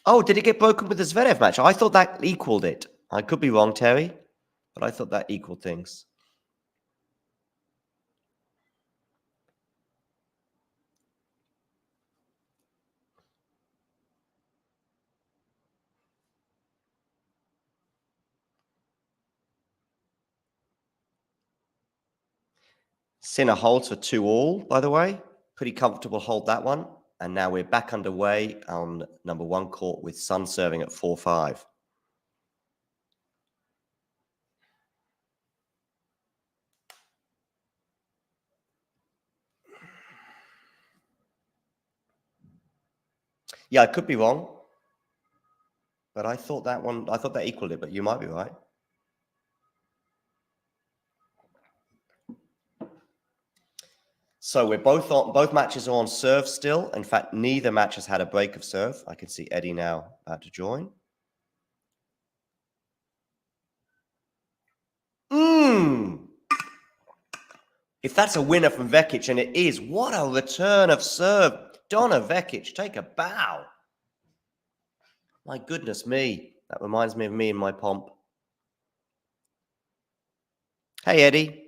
Oh, did it get broken with the Zverev match? I thought that equaled it. I could be wrong, Terry, but I thought that equaled things. Sinner holds for 2-all, by the way. Pretty comfortable hold that one. And now we're back underway on number 1 court with Sun serving at 4-5. Yeah, I could be wrong, but I thought that equaled it, but you might be right. So we're both matches are on serve still. In fact, neither match has had a break of serve. I can see Eddie now about to join. If that's a winner from Vekic, and it is, what a return of serve. Donna, Vekic, take a bow. My goodness me. That reminds me of me and my pomp. Hey, Eddie.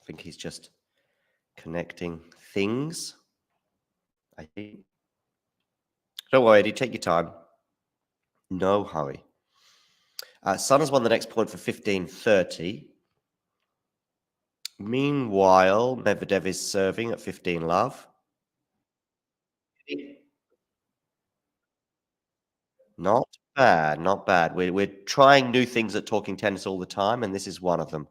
I think he's just connecting things. I think. Don't worry, Eddie. Take your time. No hurry. Sun has won the next point for 15-30. Meanwhile, Medvedev is serving at 15 love. Not bad, not bad. We're trying new things at Talking Tennis all the time, and this is one of them.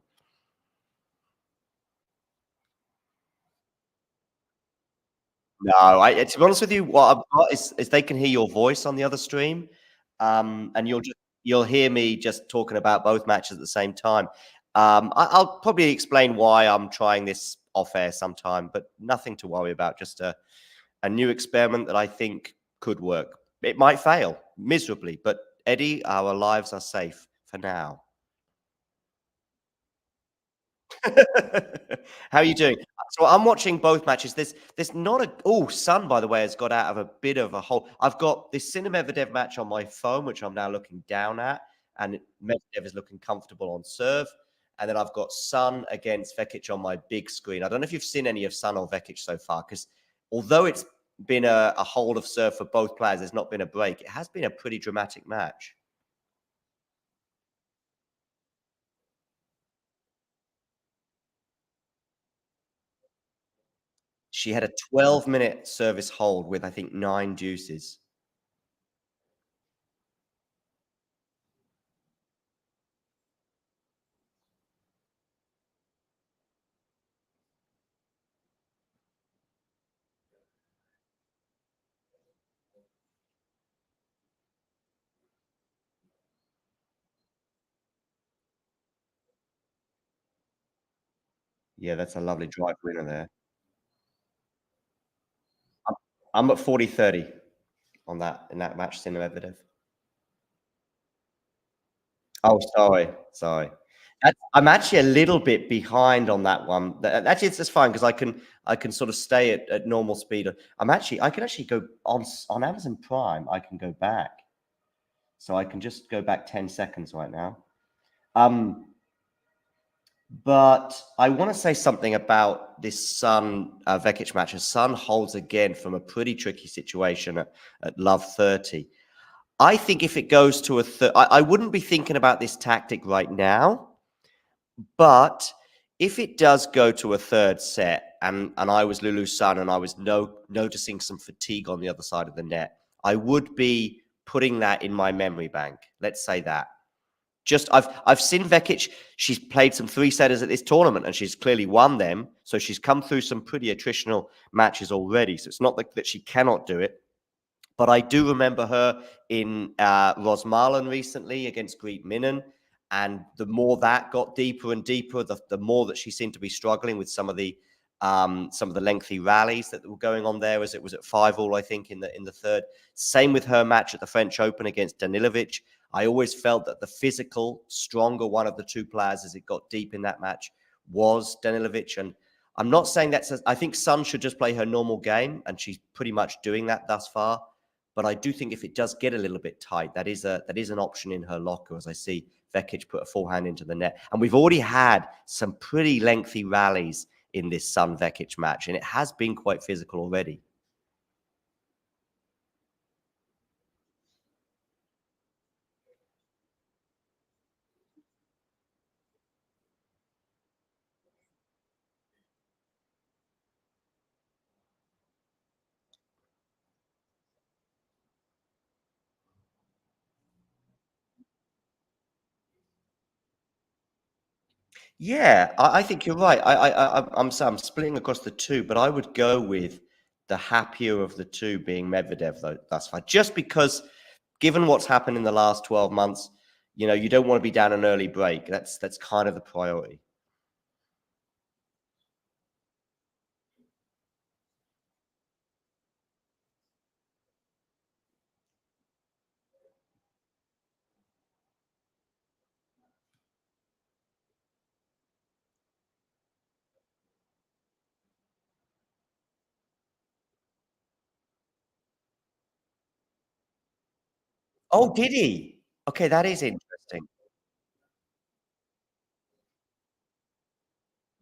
No, to be honest with you, what I've got is they can hear your voice on the other stream, and you'll hear me just talking about both matches at the same time. I'll probably explain why I'm trying this off air sometime, but nothing to worry about. Just a new experiment that I think could work. It might fail miserably, but Eddie, our lives are safe for now. How are you doing? So I'm watching both matches. There's not a Sun, by the way, has got out of a bit of a hole. I've got this Sinner Medvedev match on my phone, which I'm now looking down at, and Medvedev is looking comfortable on serve. And then I've got Sun against Vekic on my big screen. I don't know if you've seen any of Sun or Vekic so far, because although it's been a hold of serve for both players, there's not been a break. It has been a pretty dramatic match. She had a 12-minute service hold with, I think, 9 deuces. Yeah, that's a lovely drive winner there. I'm at 40-30 on that in that match, Sinner Medvedev. Oh, sorry. I'm actually a little bit behind on that one. Actually, it's just fine because I can sort of stay at normal speed. I can actually go on Amazon Prime. I can go back, so I can just go back 10 seconds right now. But I want to say something about this Sun Vekic match. As Sun holds again from a pretty tricky situation at love 30. I think if it goes to a third, I wouldn't be thinking about this tactic right now. But if it does go to a third set, and I was Lulu's son, and I was noticing some fatigue on the other side of the net, I would be putting that in my memory bank. Let's say that. Just I've seen Vekic. She's played some 3-setters at this tournament, and she's clearly won them. So she's come through some pretty attritional matches already. So it's not like that she cannot do it. But I do remember her in Rosmalen recently against Greet Minnen. And the more that got deeper and deeper, the more that she seemed to be struggling with some of the lengthy rallies that were going on there, as it was at 5-all, I think, in the third. Same with her match at the French Open against Danilovic. I always felt that the physical, stronger one of the two players as it got deep in that match was Danilovic. And I'm not saying I think Sun should just play her normal game, and she's pretty much doing that thus far. But I do think if it does get a little bit tight, that is an option in her locker, as I see Vekic put a forehand into the net. And we've already had some pretty lengthy rallies in this Sun Vekic match, and it has been quite physical already. Yeah, I think you're right. I'm splitting across the two, but I would go with the happier of the two being Medvedev though thus far, just because given what's happened in the last 12 months, you don't want to be down an early break. That's kind of the priority. Oh, did he? Okay, that is interesting.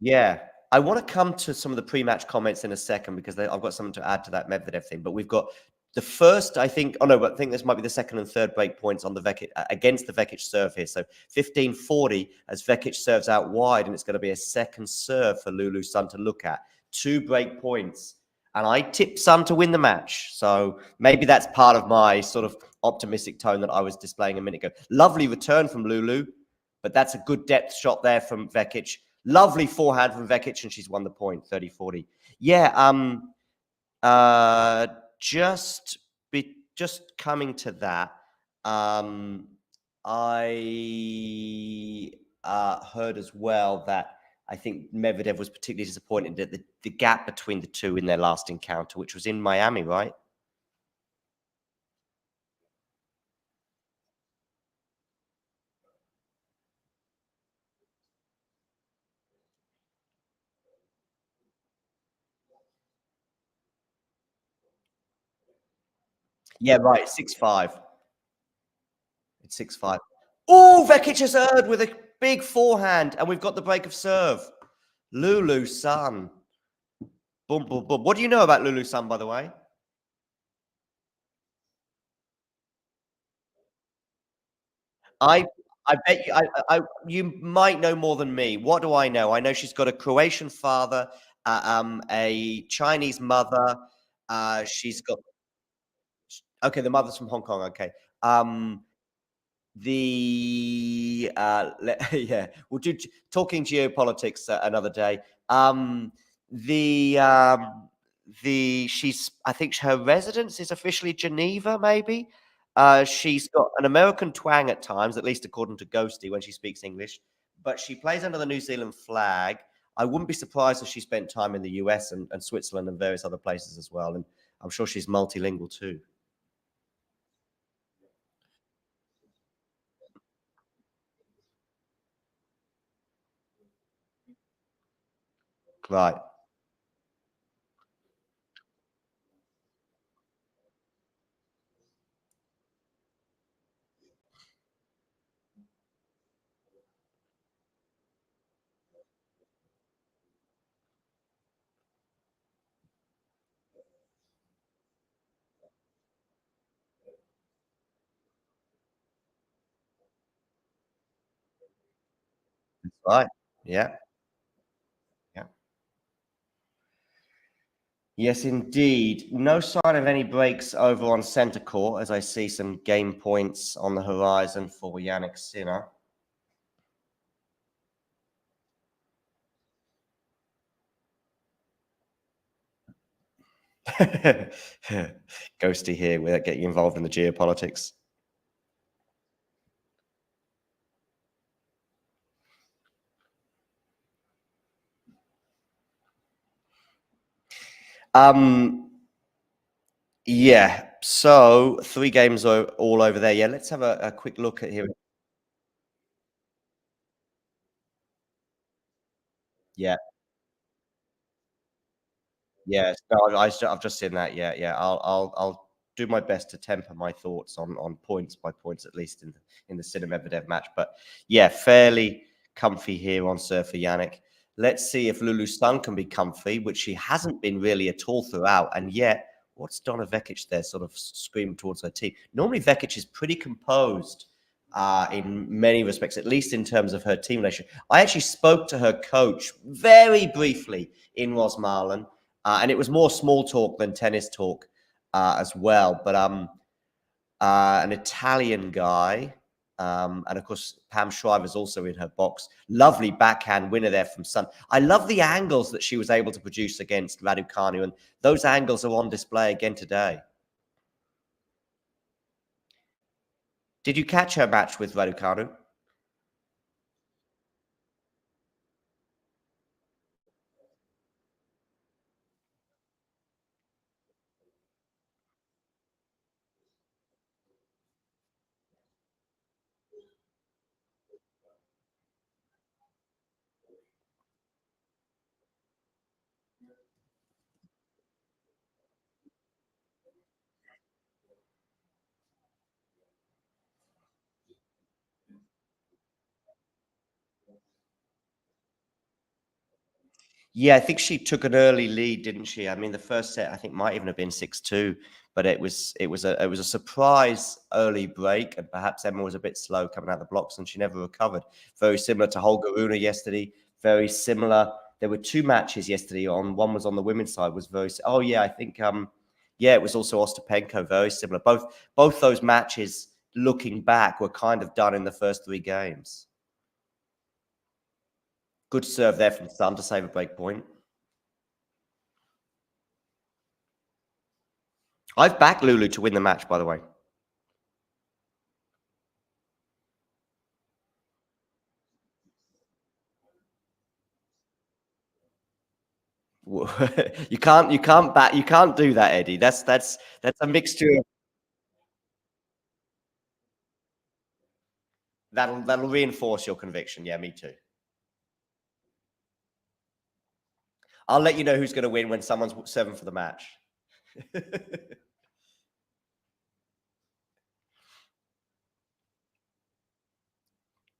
Yeah. I want to come to some of the pre-match comments in a second because I've got something to add to that Medvedev thing. But we've got the first, I think. Oh no, but I think this might be the second and third break points on the Vekic against the Vekic serve here. So 15-40 as Vekic serves out wide, and it's going to be a second serve for Lulu Sun to look at. 2 break points, and I tipped Sun to win the match. So maybe that's part of my sort of optimistic tone that I was displaying a minute ago. Lovely return from Lulu, but that's a good depth shot there from Vekic. Lovely forehand from Vekic, and she's won the point, 30-40. Yeah, uh, just just coming to that, I heard as well that I think Medvedev was particularly disappointed at the gap between the two in their last encounter, which was in Miami, right? Yeah, right. 6-5. It's 6-5. Oh, Vekic has erred with a big forehand, and we've got the break of serve. Lulu Sun. Boom, boom, boom. What do you know about Lulu Sun, by the way? I I bet you you might know more than me. What do I know? I know she's got a Croatian father, a Chinese mother. She's got okay. The mother's from Hong Kong. Okay. Um, yeah, we'll do talking geopolitics another day. The she's I think her residence is officially Geneva, maybe. She's got an American twang at times, at least according to Ghosty when she speaks English. But she plays under the New Zealand flag. I wouldn't be surprised if she spent time in the US and Switzerland and various other places as well. And I'm sure she's multilingual too. Right. Right. Yeah. Yeah. Yes, indeed. No sign of any breaks over on centre court as I see some game points on the horizon for Yannick Sinner. Ghosty here without getting involved in the geopolitics. Um, yeah. So 3 games are all over there. Yeah, let's have a quick look at here. Yeah. Yes, no, I've just seen that. Yeah, yeah. I'll do my best to temper my thoughts on points by points, at least in the Sinner Medvedev match. But yeah, fairly comfy here on serve for Yannick. Let's see if Lulu Sun can be comfy, which she hasn't been really at all throughout. And yet, what's Donna Vekic there sort of screaming towards her team? Normally, Vekic is pretty composed in many respects, at least in terms of her team relationship. I actually spoke to her coach very briefly in Rosmalen, and it was more small talk than tennis talk as well. But an Italian guy. And of course, Pam Shriver's also in her box. Lovely backhand winner there from Sun. I love the angles that she was able to produce against Raducanu, and those angles are on display again today. Did you catch her match with Raducanu? Yeah, I think she took an early lead, didn't she? I mean, the first set I think might even have been 6-2, but it was a surprise early break, and perhaps Emma was a bit slow coming out the blocks, and she never recovered. Very similar to Holger Rune yesterday. Very similar. There were two matches yesterday. One was on the women's side. Was very. Oh yeah, I think yeah, it was also Ostapenko. Very similar. Both those matches, looking back, were kind of done in the first three games. Good serve there from Sun to save a break point. I've backed Lulu to win the match, by the way. You can't do that, Eddie. That's a mixture of, that'll reinforce your conviction. Yeah, me too. I'll let you know who's going to win when someone's serving for the match.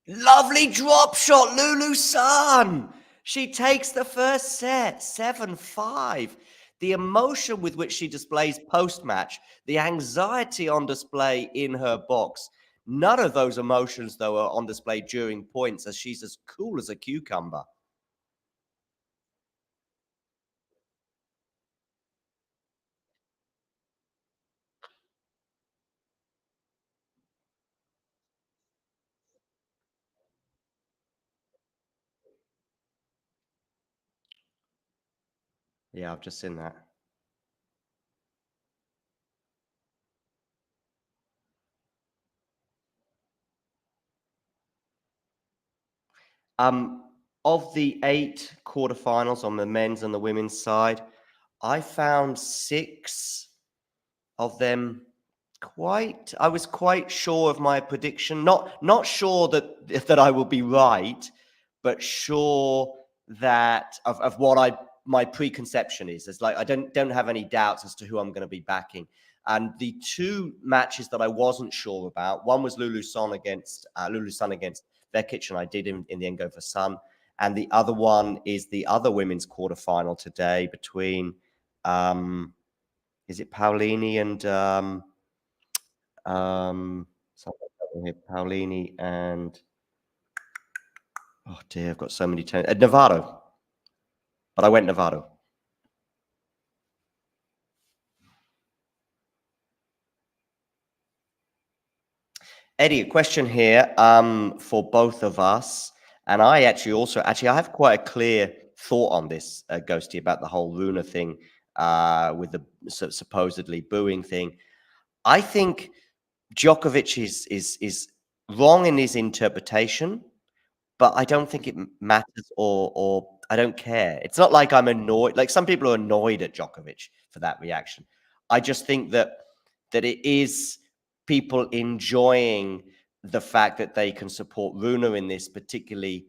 Lovely drop shot, Lulu Sun. She takes the first set, 7-5. The emotion with which she displays post-match, the anxiety on display in her box. None of those emotions, though, are on display during points, as she's as cool as a cucumber. Yeah, I've just seen that. Of the 8 quarterfinals on the men's and the women's side, I found 6 of them I was quite sure of my prediction. Not sure that I will be right, but sure that of what my preconception is. It's like I don't have any doubts as to who I'm going to be backing. And the 2 matches that I wasn't sure about, one was Lulu Sun against Vekic, and I did in the end go for Sun. And the other one is the other women's quarterfinal today between is it Paolini and Paolini and oh dear, I've got so many Navarro, but I went Navarro. Eddie, a question here for both of us, and I I have quite a clear thought on this, Ghosty, about the whole Rune thing with the supposedly booing thing. I think Djokovic is wrong in his interpretation, but I don't think it matters, or I don't care. It's not like I'm annoyed. Like some people are annoyed at Djokovic for that reaction. I just think that it is people enjoying the fact that they can support Rune in this particularly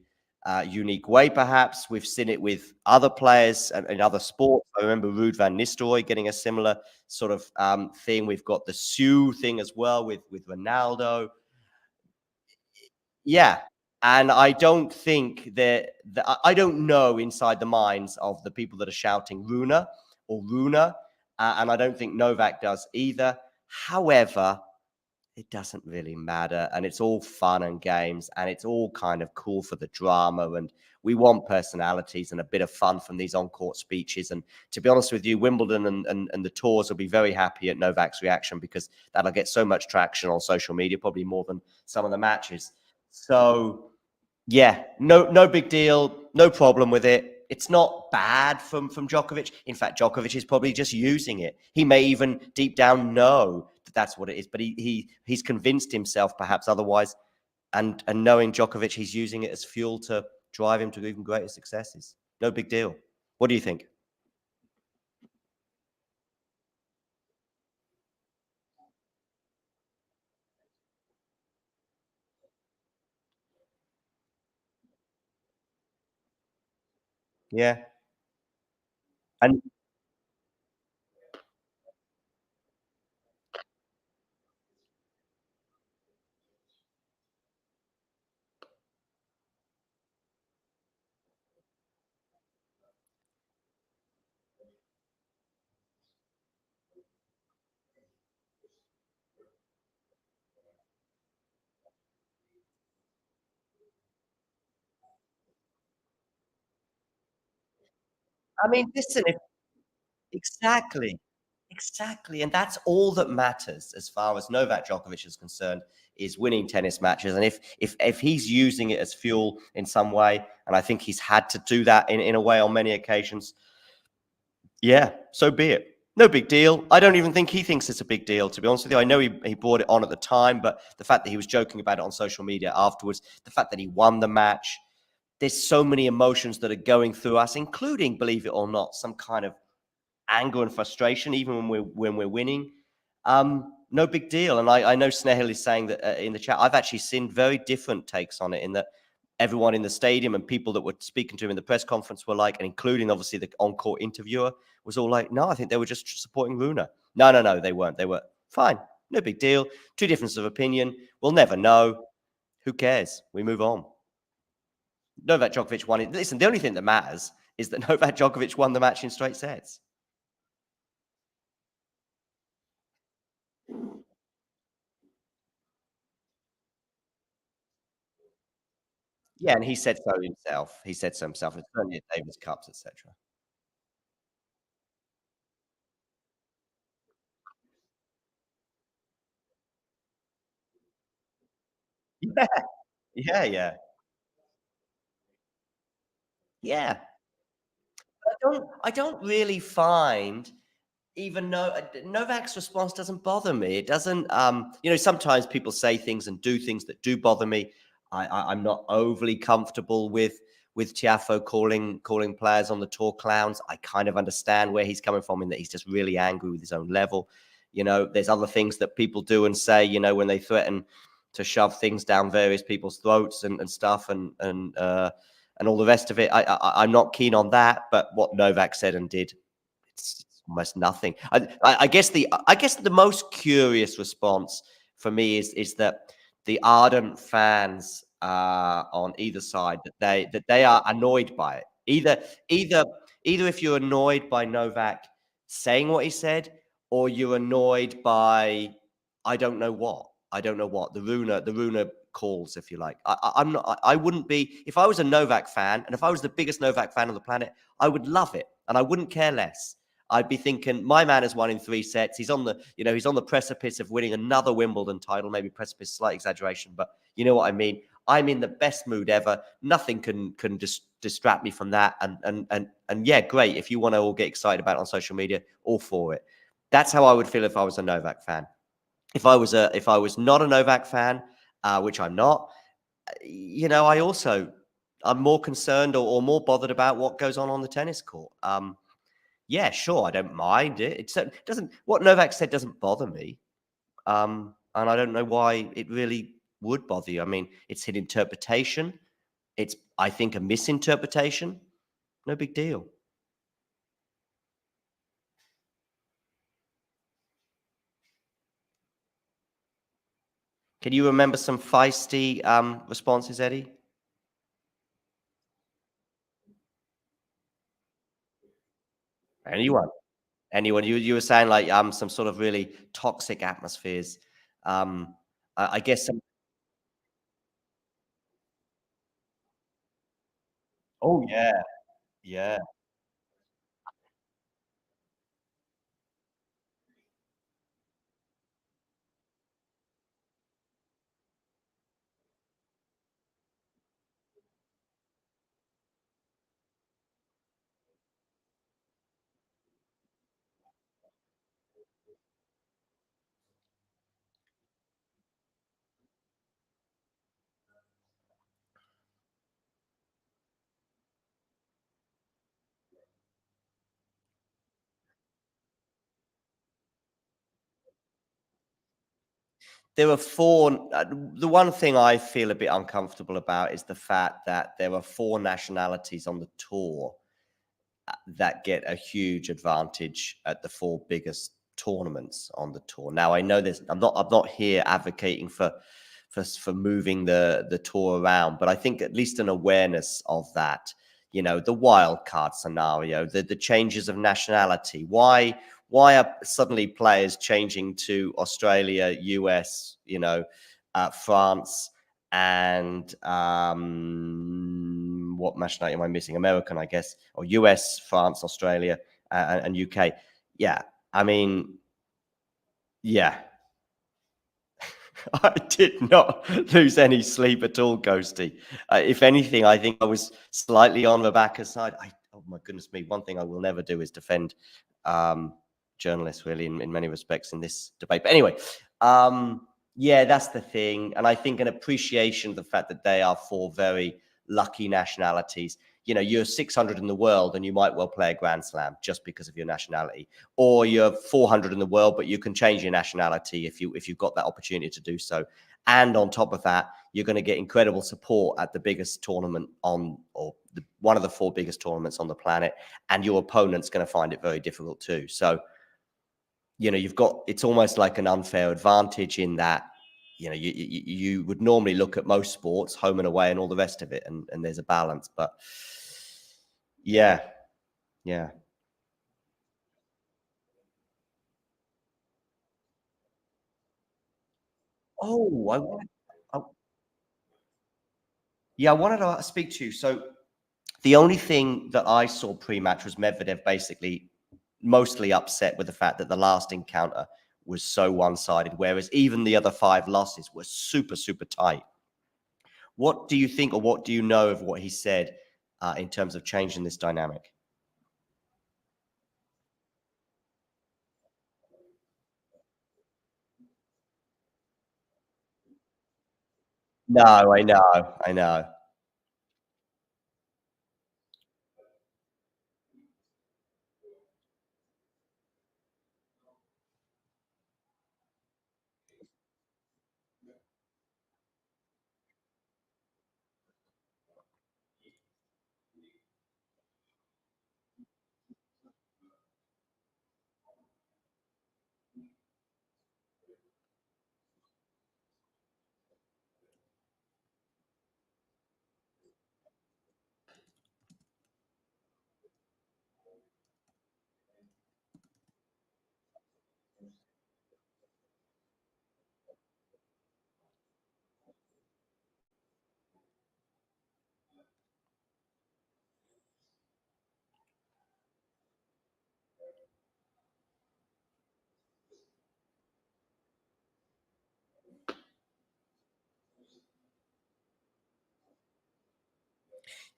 unique way. Perhaps we've seen it with other players and in other sports. I remember Ruud van Nistelrooy getting a similar sort of thing. We've got the Sue thing as well with Ronaldo. Yeah. And I don't think I don't know inside the minds of the people that are shouting Rune or Runa, and I don't think Novak does either. However, it doesn't really matter. And it's all fun and games, and it's all kind of cool for the drama. And we want personalities and a bit of fun from these on-court speeches. And to be honest with you, Wimbledon and the tours will be very happy at Novak's reaction, because that'll get so much traction on social media, probably more than some of the matches. So yeah, no big deal, no problem with it. It's not bad from Djokovic. In fact, Djokovic is probably just using it. He may even deep down know that that's what it is, but he's convinced himself perhaps otherwise. And knowing Djokovic, he's using it as fuel to drive him to even greater successes. No big deal. What do you think? Yeah, and I mean, listen, exactly. Exactly, and that's all that matters as far as Novak Djokovic is concerned, is winning tennis matches. And if he's using it as fuel in some way, and I think he's had to do that in a way on many occasions, yeah, so be it. No big deal. I don't even think he thinks it's a big deal, to be honest with you. I know he brought it on at the time, but the fact that he was joking about it on social media afterwards, the fact that he won the match, there's so many emotions that are going through us, including, believe it or not, some kind of anger and frustration, even when we're winning. No big deal. And I know Snehil is saying that in the chat. I've actually seen very different takes on it. In that everyone in the stadium and people that were speaking to him in the press conference were like, and including obviously the on-court interviewer, was all like, "No, I think they were just supporting Runa." No, no, no, they weren't. They were fine. No big deal. Two differences of opinion. We'll never know. Who cares? We move on. Novak Djokovic won it. Listen, the only thing that matters is that Novak Djokovic won the match in straight sets. Yeah, and he said so himself. He said so himself. It's certainly at Davis Cups, etc. Yeah, yeah, yeah, yeah. I don't really find even no Novak's response doesn't bother me. It doesn't. Sometimes people say things and do things that do bother me. I'm not overly comfortable with Tiafo calling players on the tour clowns. I kind of understand where he's coming from in that he's just really angry with his own level. There's other things that people do and say. When they threaten to shove things down various people's throats and stuff and all the rest of it. I'm not keen on that. But what Novak said and did, it's almost nothing. I guess the most curious response for me is that the ardent fans on either side, that they are annoyed by it. Either either if you're annoyed by Novak saying what he said, or you're annoyed by I don't know what the Runa calls, if you like. I'm not. I wouldn't be if I was a Novak fan, and if I was the biggest Novak fan on the planet, I would love it, and I wouldn't care less. I'd be thinking, my man has won in 3 sets. He's on the precipice of winning another Wimbledon title. Maybe precipice, slight exaggeration, but you know what I mean. I'm in the best mood ever. Nothing can distract me from that. And yeah, great. If you want to all get excited about it on social media, all for it. That's how I would feel if I was a Novak fan. If I was not a Novak fan, which I'm not, I'm more concerned or more bothered about what goes on the tennis court. Yeah, sure, I don't mind it. It doesn't. What Novak said doesn't bother me, and I don't know why it really would bother you. I mean, it's an interpretation. It's, I think, a misinterpretation. No big deal. Can you remember some feisty responses, Eddie? Anyone? Anyone? You were saying like some sort of really toxic atmospheres. I guess some. Oh yeah, yeah. There are four. The one thing I feel a bit uncomfortable about is the fact that there are four nationalities on the tour that get a huge advantage at the four biggest tournaments on the tour. Now I know this. I'm not here advocating for moving the tour around, but I think at least an awareness of that. You know, the wild card scenario, the changes of nationality. Why are suddenly players changing to Australia, US, France, and what nationality am I missing? American, I guess, or US, France, Australia, and UK. Yeah, I mean, yeah, I did not lose any sleep at all, Ghosty. If anything, I think I was slightly on the back side. Oh my goodness me! One thing I will never do is defend um, journalists, really, in many respects in this debate. But anyway, yeah, that's the thing, and I think an appreciation of the fact that they are four very lucky nationalities. You know, you're 600 in the world, and you might well play a Grand Slam just because of your nationality, or you're 400 in the world, but you can change your nationality if you've got that opportunity to do so. And on top of that, you're going to get incredible support at the biggest tournament one of the four biggest tournaments on the planet, and your opponent's going to find it very difficult too. So, it's almost like an unfair advantage in that, you would normally look at most sports, home and away, and all the rest of it, and there's a balance. But yeah, yeah. Oh, I Yeah, I wanted to speak to you. So the only thing that I saw pre-match was Medvedev basically mostly upset with the fact that the last encounter was so one-sided, whereas even the other five losses were super, super tight. What do you think, or what do you know of what he said in terms of changing this dynamic? No, I know.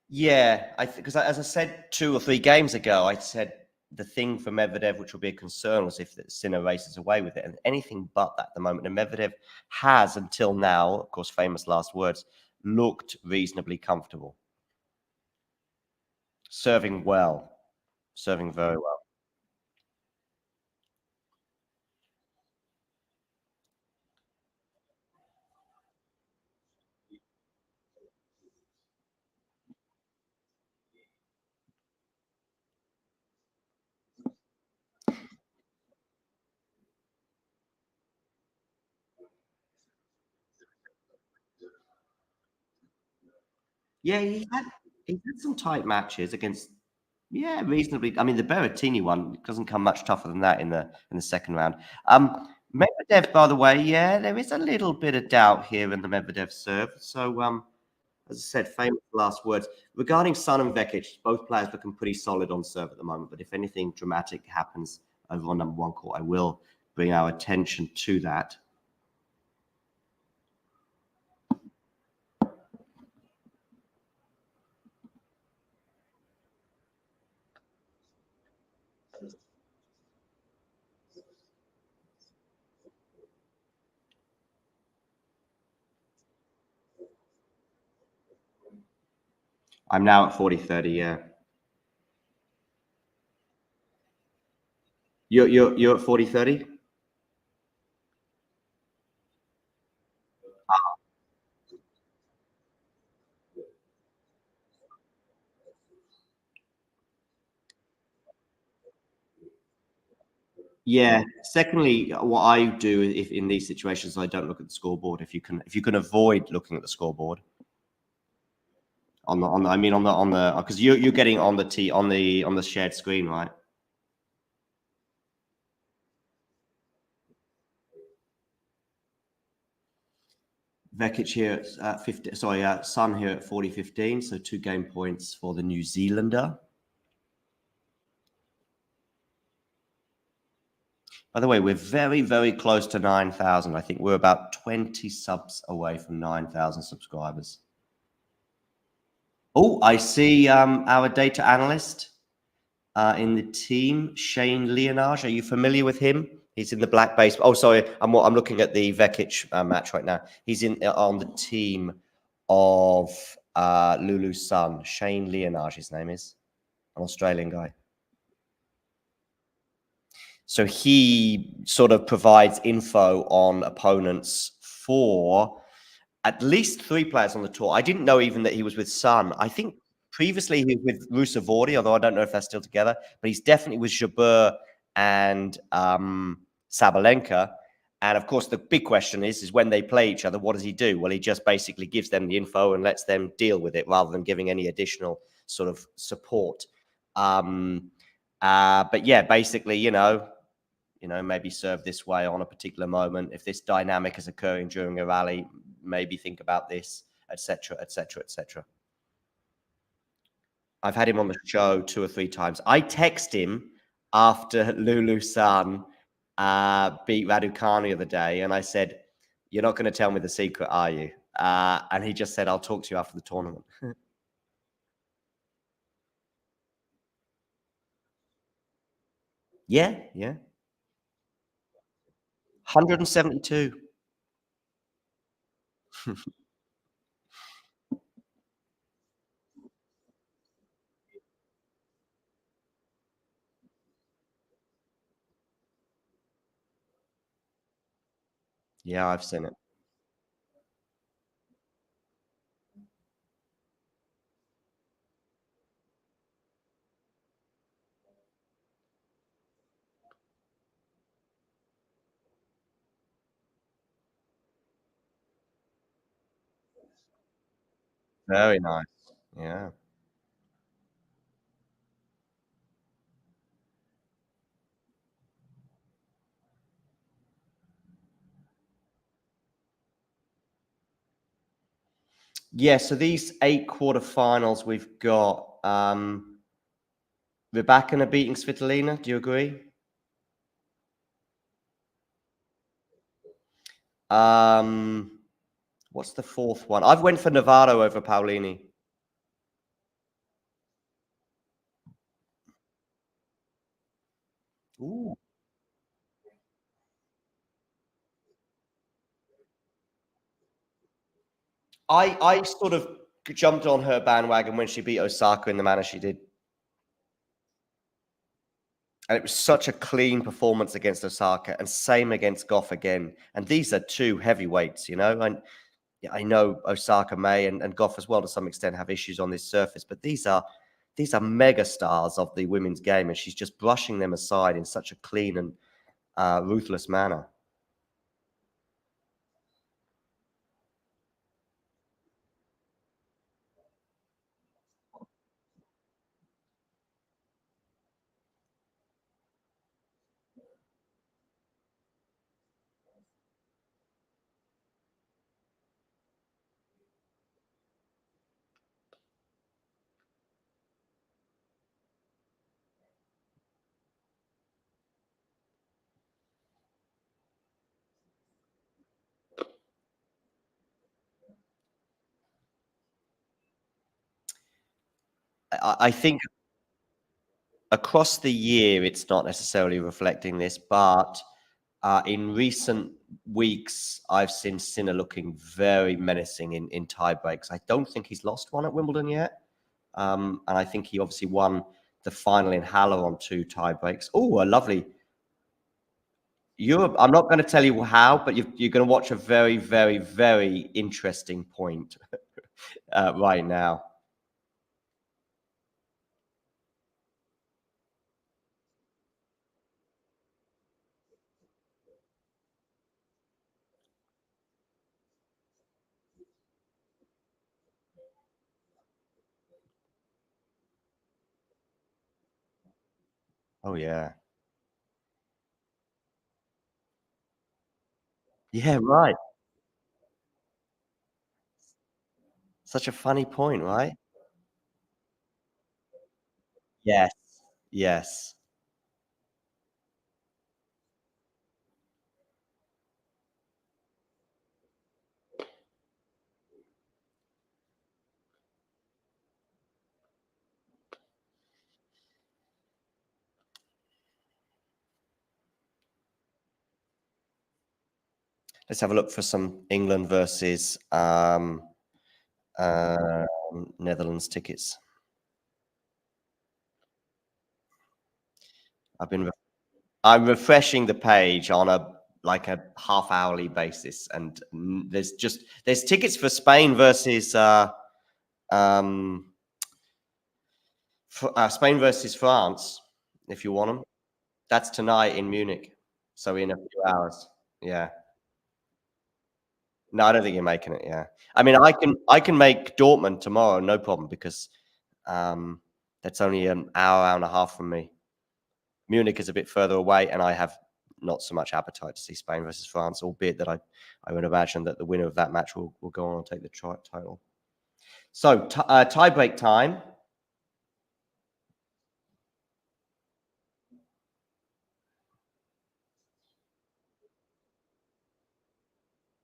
Yeah, because as I said 2 or 3 games ago, I said the thing for Medvedev, which will be a concern, was if Sinner races away with it, and anything but that at the moment. And Medvedev has, until now, of course, famous last words, looked reasonably comfortable, serving well, serving very well. Yeah, he had some tight matches against, reasonably. I mean, the Berrettini one doesn't come much tougher than that in the second round. Medvedev, by the way, yeah, there is a little bit of doubt here in the Medvedev serve. So, as I said, famous last words. Regarding Sun and Vekic, both players looking pretty solid on serve at the moment. But if anything dramatic happens over on number one court, I will bring our attention to that. I'm now at 40-30, yeah. You're at 40-30? Yeah. Secondly, what I do if in these situations, I don't look at the scoreboard. If you can avoid looking at the scoreboard because you're getting on the shared screen, right? Vekic here at 50. Sorry, Sun here at 40-15. So 2 game points for the New Zealander. By the way, we're very, very close to 9,000. I think we're about 20 subs away from 9,000 subscribers. Oh, I see our data analyst in the team, Shane Leonage. Are you familiar with him? He's in the black base. Oh, sorry, I'm looking at the Vekic match right now. He's on the team of Lulu's son, Shane Leonage. His name is an Australian guy. So he sort of provides info on opponents for at least 3 players on the tour. I didn't know even that he was with Sun. I think previously he was with Rusevori, although I don't know if they're still together. But he's definitely with Jabeur and Sabalenka. And of course, the big question is when they play each other, what does he do? Well, he just basically gives them the info and lets them deal with it rather than giving any additional sort of support. But yeah, basically, maybe serve this way on a particular moment. If this dynamic is occurring during a rally, maybe think about this, etc., etc., etc. I've had him on the show 2 or 3 times. I text him after Lulu San beat Raducanu the other day, and I said, "You're not going to tell me the secret, are you?" And he just said, "I'll talk to you after the tournament." Yeah, yeah. 172. Yeah, I've seen it. Very nice. Yeah. Yeah, so these 8 quarterfinals we've got Rybakina beating Svitolina. Do you agree? What's the 4th one? I've went for Navarro over Paolini. Ooh. I sort of jumped on her bandwagon when she beat Osaka in the manner she did. And it was such a clean performance against Osaka and same against Goff again. And these are 2 heavyweights, And I know Osaka may and Goff as well to some extent have issues on this surface, but these are mega stars of the women's game, and she's just brushing them aside in such a clean and ruthless manner. I think across the year, it's not necessarily reflecting this, but in recent weeks, I've seen Sinner looking very menacing in tie breaks. I don't think he's lost one at Wimbledon yet. And I think he obviously won the final in Halle on 2 tie breaks. Oh, a lovely Europe. I'm not going to tell you how, but you're going to watch a very, very, very interesting point right now. Oh, yeah. Yeah, right. Such a funny point, right? Yes. Yes. Let's have a look for some England versus Netherlands tickets. I'm refreshing the page on a half hourly basis, and there's tickets for Spain versus um, Spain versus France if you want them. That's tonight in Munich, so in a few hours. Yeah. No, I don't think you're making it. Yeah. I mean, I can make Dortmund tomorrow, no problem, because that's only an hour and a half from me. Munich is a bit further away, and I have not so much appetite to see Spain versus France, albeit that I would imagine that the winner of that match will go on and take the title. So tie break time.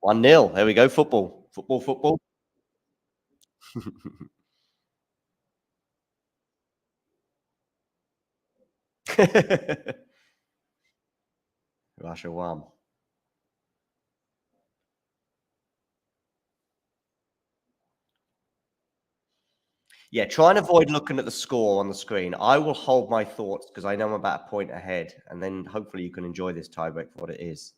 1-0. There we go. Football. Football, football. Russia won. Yeah, try and avoid looking at the score on the screen. I will hold my thoughts because I know I'm about a point ahead, and then hopefully you can enjoy this tiebreak for what it is.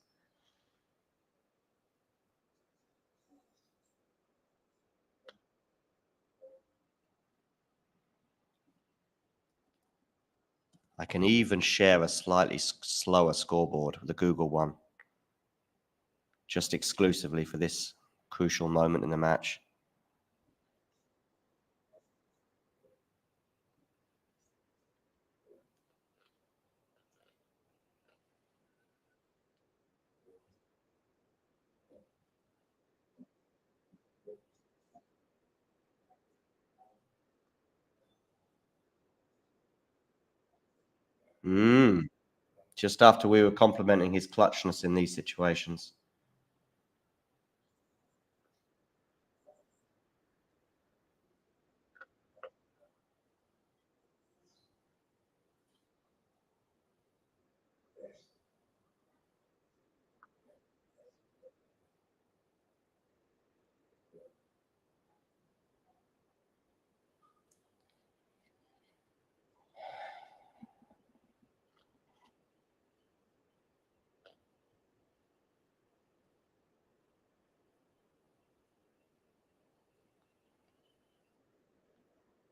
I can even share a slightly slower scoreboard, the Google one, just exclusively for this crucial moment in the match. Just after we were complimenting his clutchness in these situations.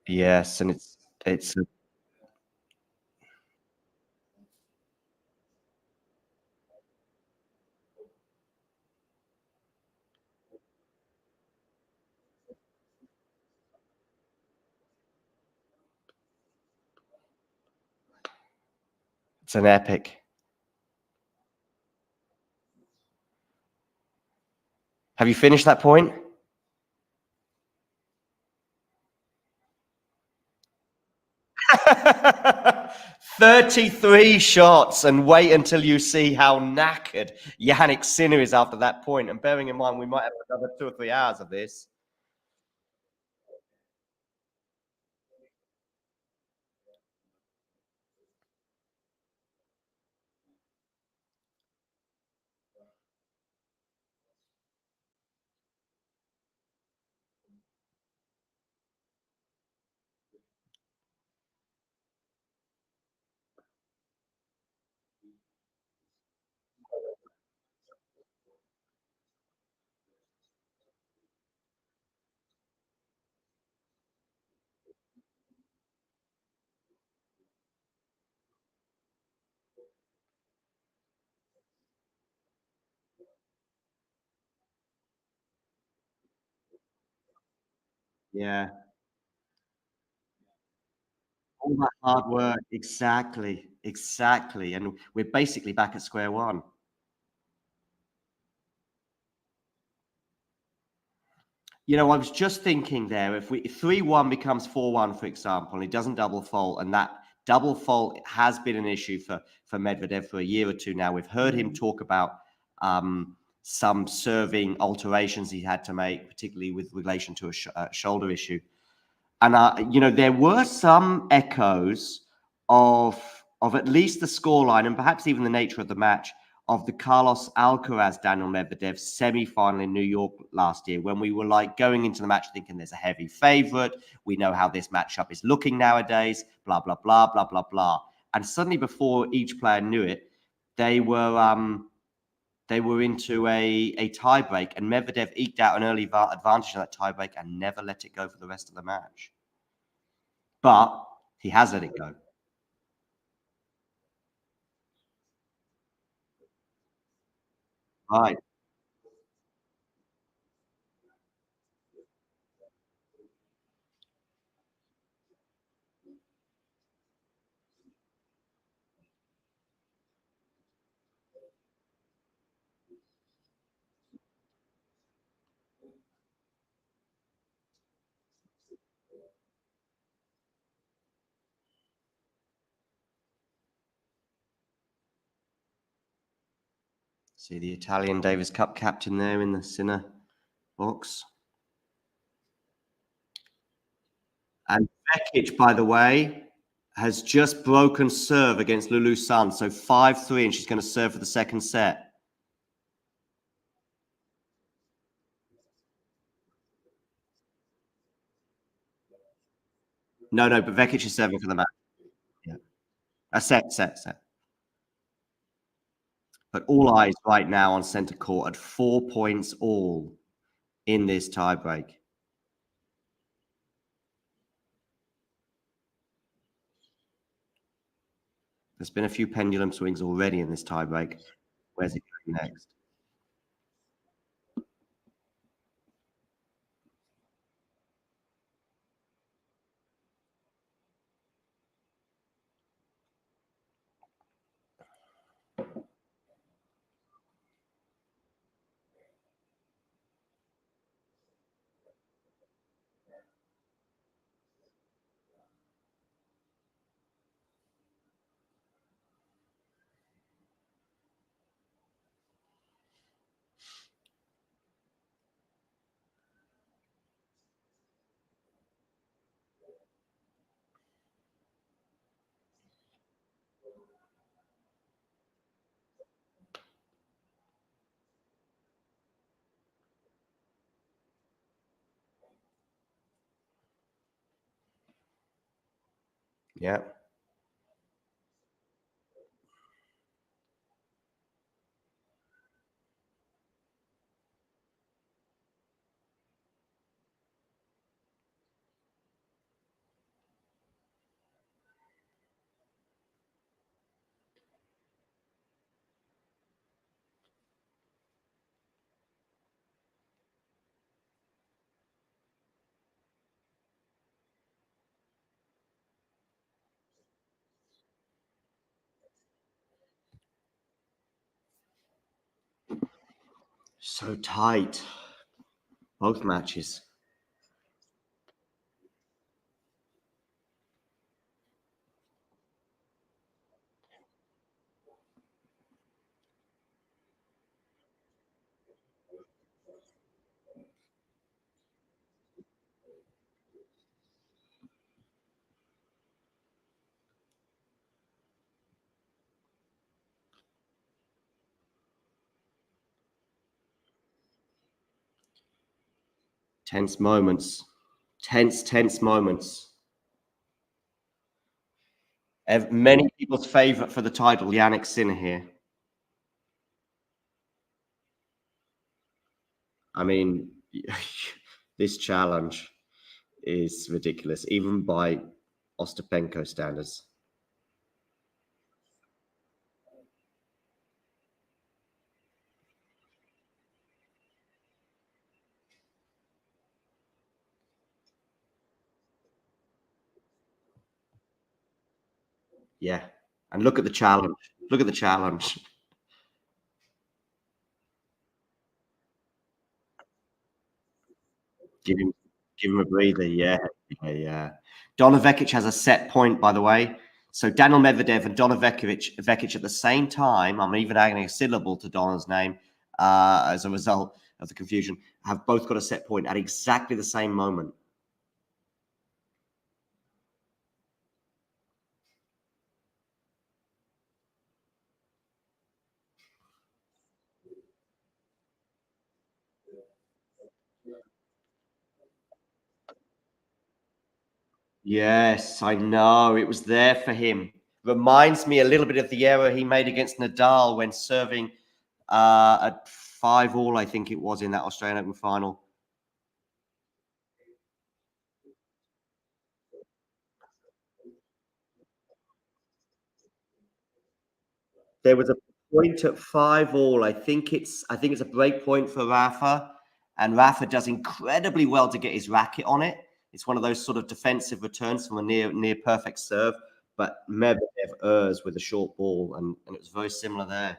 Yes, and it's an epic. Have you finished that point? "33 shots, and wait until you see how knackered Yannick Sinner is after that point. And bearing in mind, we might have another 2 or 3 hours of this. Yeah. All that hard work. Exactly. Exactly. And we're basically back at square one. You know, I was just thinking there, if 3-1 becomes 4-1, for example, and he doesn't double fault, and that double fault has been an issue for Medvedev for a year or two now. We've heard him talk about some serving alterations he had to make, particularly with relation to a shoulder issue. And you know, there were some echoes of at least the scoreline and perhaps even the nature of the match of the Carlos Alcaraz Daniel Medvedev semi-final in New York last year, when we were like going into the match thinking there's a heavy favorite. We know how this matchup is looking nowadays. Blah blah blah blah blah blah. And suddenly, before each player knew it, they were into a tiebreak, and Medvedev eked out an early advantage in that tiebreak and never let it go for the rest of the match. But he has let it go. Right. See the Italian Davis Cup captain there in the Sinner box. And Vekic, by the way, has just broken serve against Lulu Sun. So 5-3, and she's going to serve for the second set. No, but Vekic is serving for the match. Yeah. A set. But all eyes right now on centre court at 4 points all in this tiebreak. There's been a few pendulum swings already in this tiebreak. Where's it going next? Yeah. So tight. Both matches. Tense moments. Tense moments. Many people's favourite for the title, Yannick Sinner here. I mean, this challenge is ridiculous, even by Ostapenko standards. Yeah. And look at the challenge. Look at the challenge. Give him a breather. Yeah. Yeah. Yeah. Donna Vekic has a set point, by the way. So Daniel Medvedev and Donna Vekic at the same time, I'm even adding a syllable to Donna's name as a result of the confusion, have both got a set point at exactly the same moment. Yes, I know. It was there for him. Reminds me a little bit of the error he made against Nadal when serving at 5-all, I think it was, in that Australian Open final. There was a point at 5-all. I think it's a break point for Rafa, and Rafa does incredibly well to get his racket on it. It's one of those sort of defensive returns from a near perfect serve, but Medvedev errs with a short ball, and it was very similar there.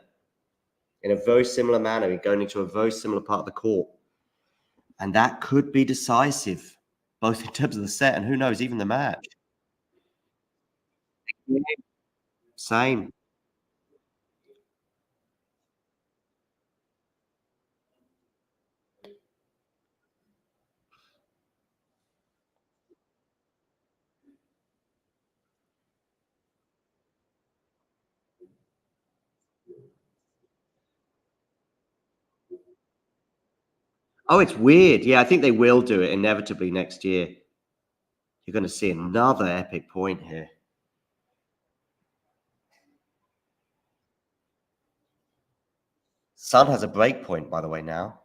In a very similar manner, going into a very similar part of the court. And that could be decisive, both in terms of the set and who knows, even the match. Same. Oh, it's weird. Yeah, I think they will do it inevitably next year. You're going to see another epic point here. Sun has a break point, by the way, now.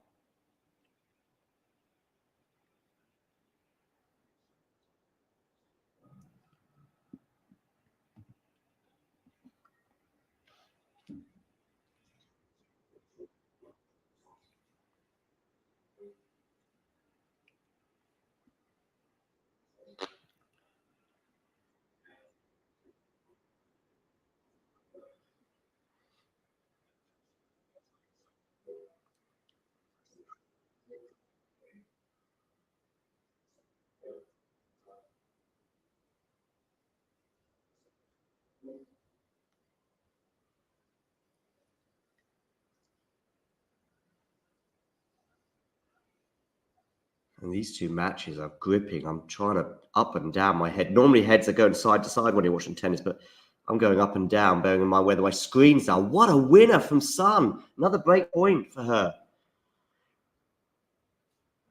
And these two matches are gripping. I'm trying to up and down my head. Normally heads are going side to side when you're watching tennis, but I'm going up and down, bearing in mind where my screens are. What a winner from Sun. Another break point for her.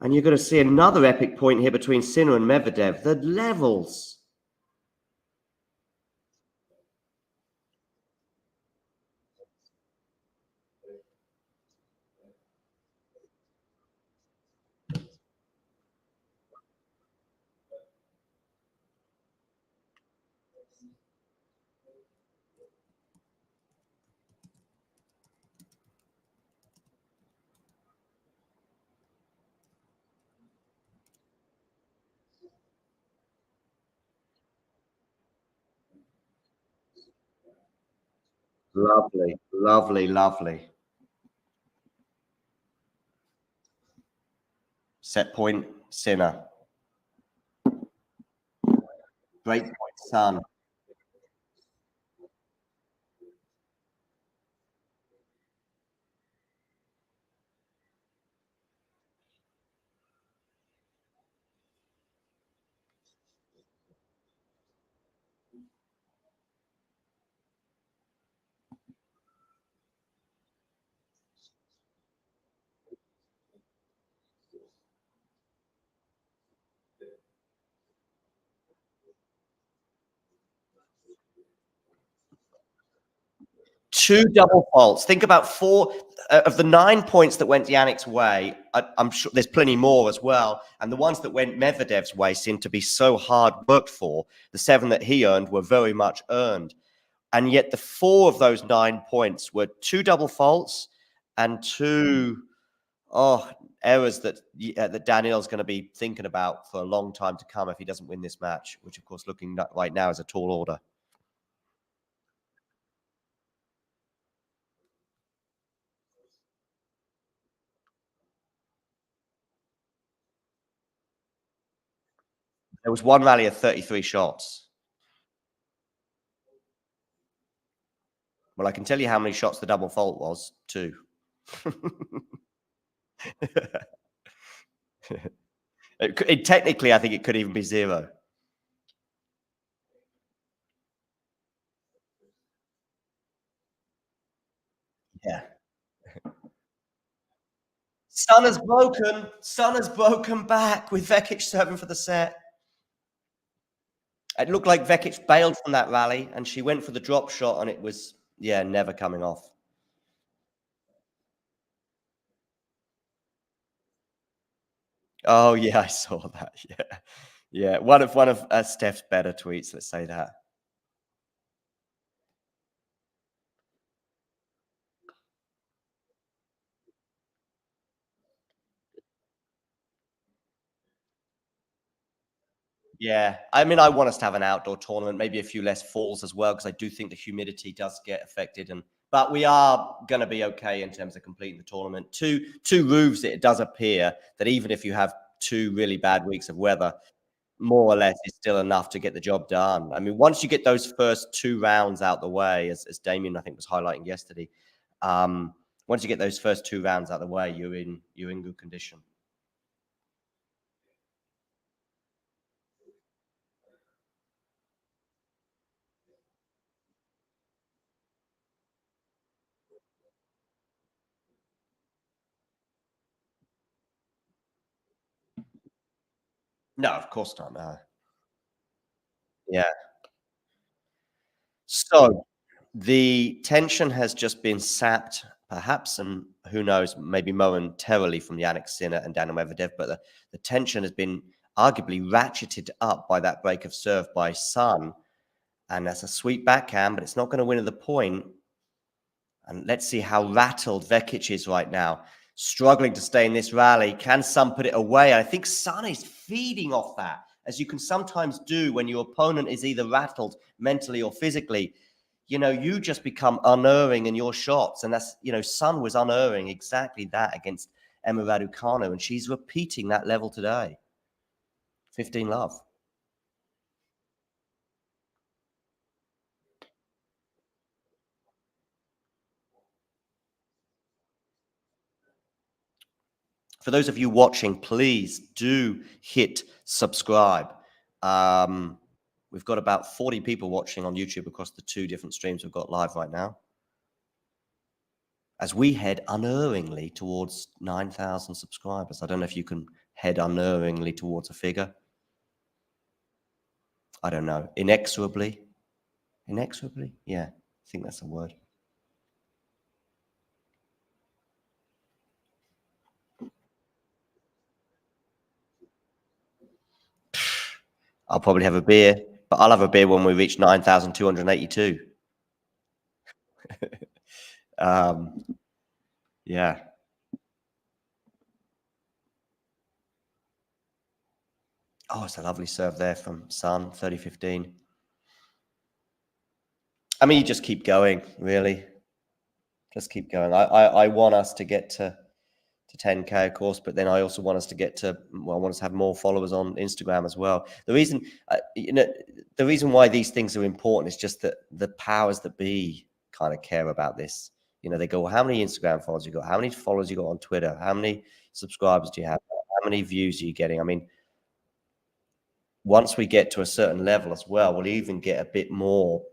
And you're going to see another epic point here between Sinner and Medvedev. The levels. Lovely, lovely, lovely. Set point, Sinner. Break point, Sun. Two double faults. Think about four of the 9 points that went Yannick's way. I'm sure there's plenty more as well. And the ones that went Medvedev's way seem to be so hard worked for. The 7 that he earned were very much earned. And yet the 4 of those 9 points were 2 double faults and 2 errors that Daniel's going to be thinking about for a long time to come if he doesn't win this match, which of course looking right now is a tall order. There was one rally of 33 shots. Well, I can tell you how many shots the double fault was. 2. Technically, I think it could even be 0. Yeah. Sun has broken. Sun has broken back with Vekic serving for the set. It looked like Vekic bailed from that rally, and she went for the drop shot, and it was, yeah, never coming off. Oh, yeah, I saw that. Yeah. Yeah. One of Steph's better tweets, let's say that. Yeah. I mean, I want us to have an outdoor tournament, maybe a few less falls as well, because I do think the humidity does get affected. But we are going to be okay in terms of completing the tournament. Two roofs, it does appear that even if you have 2 really bad weeks of weather, more or less is still enough to get the job done. I mean, once you get those first 2 rounds out the way, as Damien, I think, was highlighting yesterday, once you get those first 2 rounds out the way, you're in good condition. No, of course not. No. Yeah. So the tension has just been sapped, perhaps, and who knows, maybe momentarily from Yannick Sinner and Daniel Medvedev, but the tension has been arguably ratcheted up by that break of serve by Sun. And that's a sweet backhand, but it's not going to win at the point. And let's see how rattled Vekic is right now. Struggling to stay in this rally. Can Sun put it away? I think Sun is feeding off that, as you can sometimes do when your opponent is either rattled mentally or physically. You just become unerring in your shots. And that's, Sun was unerring exactly that against Emma Raducanu. And she's repeating that level today. 15 love. For those of you watching, please do hit subscribe. We've got about 40 people watching on YouTube across the 2 different streams we've got live right now, as we head unerringly towards 9,000 subscribers. I don't know if you can head unerringly towards a figure. I don't know. Inexorably? Inexorably? Yeah, I think that's a word. I'll probably have a beer, but I'll have a beer when we reach 9,282. Yeah. Oh, it's a lovely serve there from Sun, 30-15. I mean, you just keep going, really. Just keep going. I want us to get to 10K, of course, but then I also want us to get to, well, I want us to have more followers on Instagram as well. The reason, the reason why these things are important is just that the powers that be kind of care about this. They go, well, how many Instagram followers you got? How many followers you got on Twitter? How many subscribers do you have? How many views are you getting? I mean, once we get to a certain level as well, we'll even get a bit more,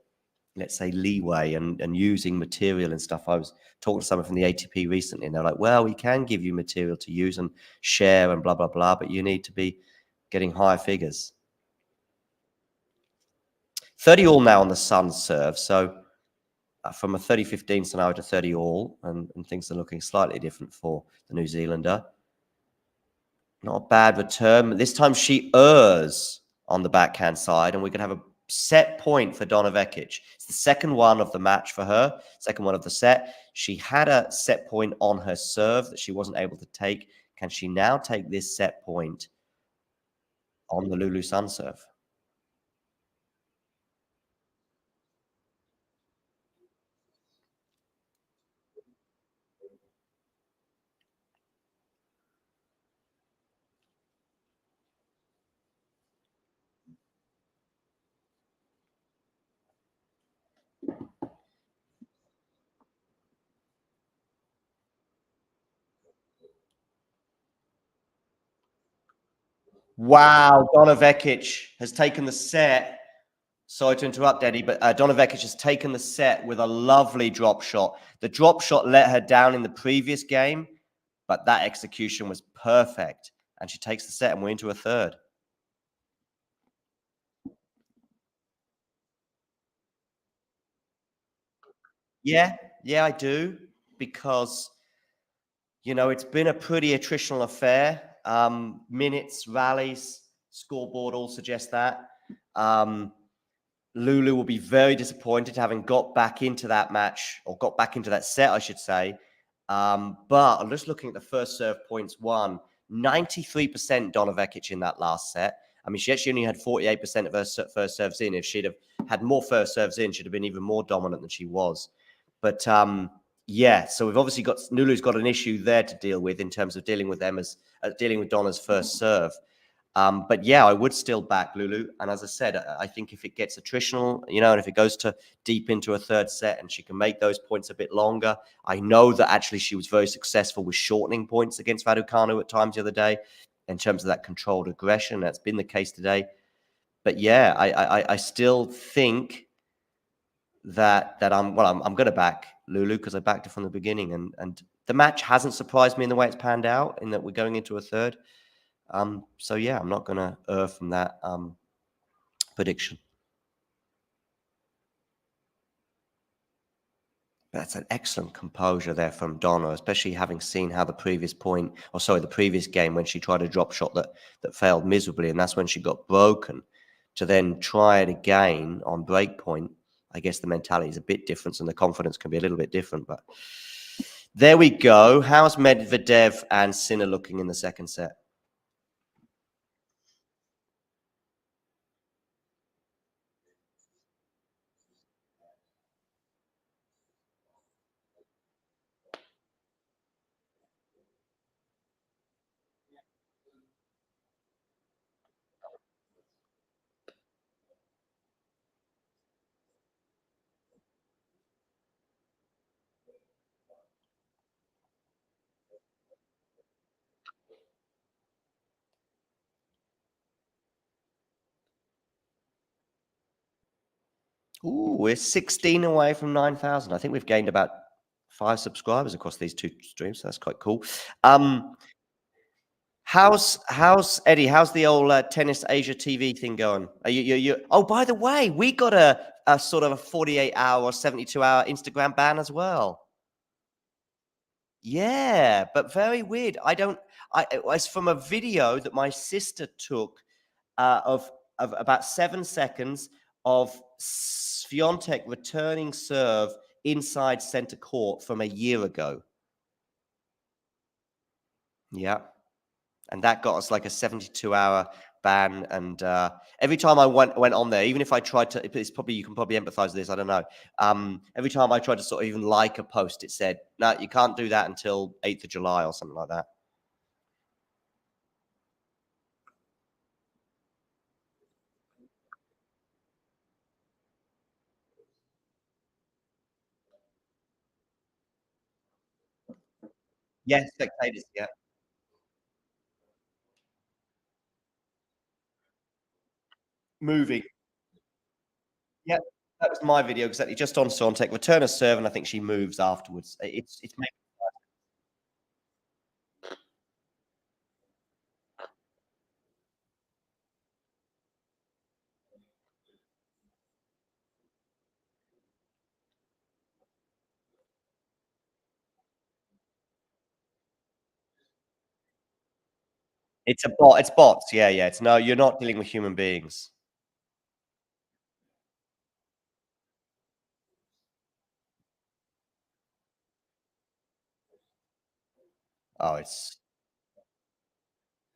let's say, leeway and using material and stuff. I was talking to someone from the ATP recently, and they're like, well, we can give you material to use and share and blah, blah, blah, but you need to be getting higher figures. 30 all now on the Sun serve. So from a 30-15 scenario to 30 all, and things are looking slightly different for the New Zealander. Not a bad return. This time she errs on the backhand side, and we can have a set point for Donna Vekic. It's the second one of the match for her, second one of the set. She had a set point on her serve that she wasn't able to take. Can she now take this set point on the Lulu Sun serve? Wow, Donna Vekic has taken the set. Sorry to interrupt, Eddie, but Donna Vekic has taken the set with a lovely drop shot. The drop shot let her down in the previous game, but that execution was perfect. And she takes the set, and we're into a third. Yeah, I do, because it's been a pretty attritional affair. Minutes, rallies, scoreboard all suggest that. Lulu will be very disappointed having got back into that match, or got back into that set, I should say. But I'm just looking at the first serve points won. 93% Donna Vekic in that last set. I mean, she actually only had 48% of her first serves in. If she'd have had more first serves in, she'd have been even more dominant than she was. But yeah, so we've obviously got Lulu's got an issue there to deal with in terms of dealing with them as dealing with Donna's first serve. But yeah, I would still back Lulu. And as I said, I think if it gets attritional, and if it goes to deep into a third set and she can make those points a bit longer, I know that actually she was very successful with shortening points against Raducanu at times the other day in terms of that controlled aggression. That's been the case today. But yeah, I still think that I'm going to back Lulu because I backed her from the beginning. And the match hasn't surprised me in the way it's panned out, in that we're going into a third. So yeah, I'm not going to err from that prediction. That's an excellent composure there from Donna, especially having seen how the previous game when she tried a drop shot that failed miserably, and that's when she got broken. To then try it again on break point, I guess the mentality is a bit different and the confidence can be a little bit different. But there we go. How's Medvedev and Sinner looking in the second set? Ooh, we're 16 away from 9,000. I think we've gained about 5 subscribers across these 2 streams. So that's quite cool. How's Eddie? How's the old Tennis Asia TV thing going? Are you? Oh, by the way, we got a sort of a 48-hour or 72-hour Instagram ban as well. Yeah, but very weird. It was from a video that my sister took of about 7 seconds of Swiatek returning serve inside center court from a year ago. Yeah. And that got us like a 72-hour ban. And every time I went on there, even if I tried to, you can probably empathize with this, I don't know. Every time I tried to sort of even like a post, it said, no, you can't do that until 8th of July or something like that. Yes, spectators, yeah. Moving. Yeah, that was my video, exactly. Just on Swiatek, return a serve, and I think she making afterwards. It's a bot. It's bots. Yeah. It's no, you're not dealing with human beings. Oh,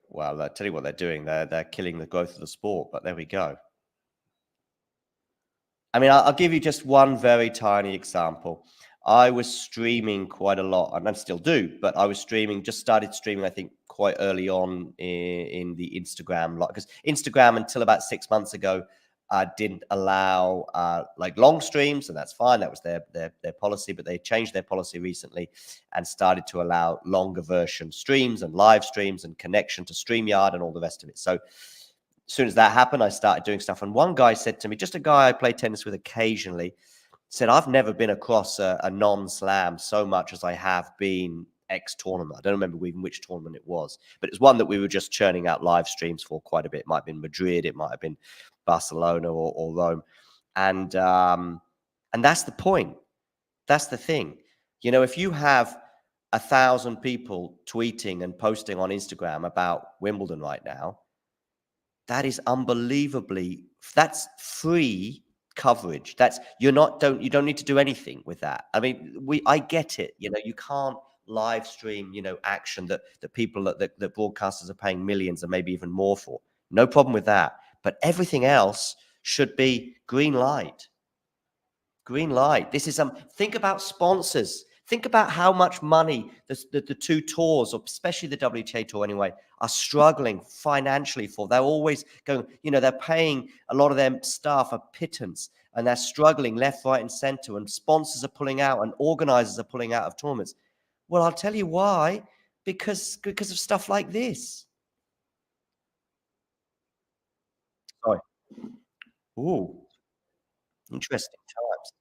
well, I tell you what they're doing. They're killing the growth of the sport. But there we go. I mean, I'll give you just one very tiny example. I was streaming quite a lot, and I still do, but I was started streaming, I think, quite early on in the Instagram lot, because Instagram, until about 6 months ago, didn't allow like long streams, and that's fine. That was their policy, but they changed their policy recently and started to allow longer version streams and live streams and connection to StreamYard and all the rest of it. So as soon as that happened, I started doing stuff. And one guy said to me, just a guy I play tennis with occasionally, said, I've never been across a non-slam so much as I have been X tournament. I don't remember even which tournament it was, but it's one that we were just churning out live streams for quite a bit. It might have been Madrid, it might have been Barcelona or Rome. And that's the point. That's the thing. You know, if you have 1,000 people tweeting and posting on Instagram about Wimbledon right now, that is unbelievably, that's free coverage. That's you don't need to do anything with that. I mean, I get it. You know, you can't live stream, you know, action that people that broadcasters are paying millions and maybe even more for. No problem with that. But everything else should be green light. Green light. This is think about sponsors. Think about how much money the two tours, or especially the WTA tour anyway, are struggling financially for. They're always going, you know, they're paying a lot of their staff a pittance, and they're struggling left, right, and center, and sponsors are pulling out and organizers are pulling out of tournaments. Well, I'll tell you why, because of stuff like this. Sorry. Ooh, interesting times.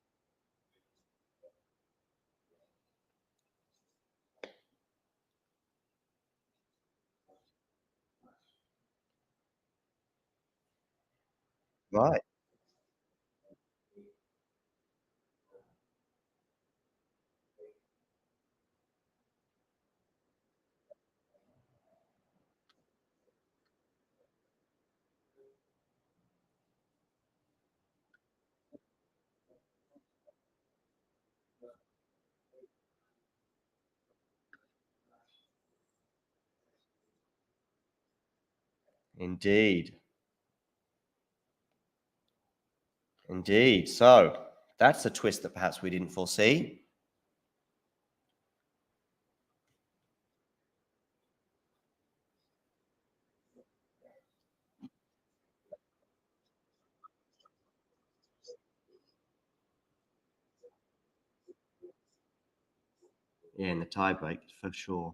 Right. Indeed. Indeed. So that's a twist that perhaps we didn't foresee. Yeah, in the tiebreak, for sure.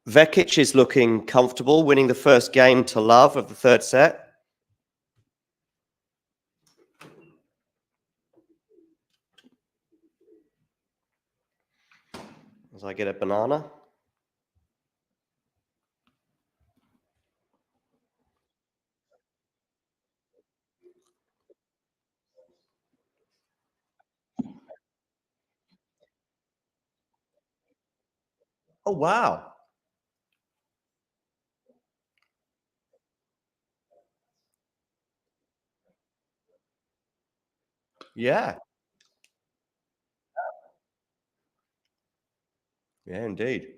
Vekic is looking comfortable, winning the first game to love of the third set. As I get a banana. Oh, wow. Yeah. Yeah, indeed.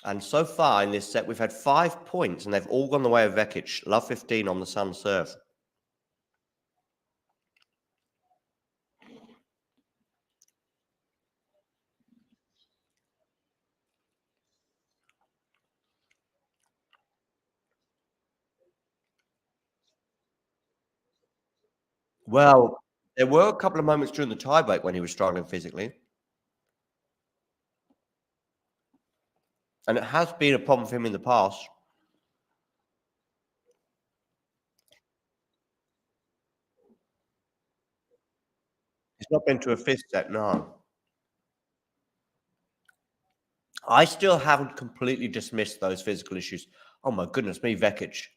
And so far in this set, we've had 5 points, and they've all gone the way of Vekic. Love 15 on the Sun serve. Well, there were a couple of moments during the tiebreak when he was struggling physically. And it has been a problem for him in the past. He's not been to a fifth set, no. I still haven't completely dismissed those physical issues. Oh my goodness me, Vekic.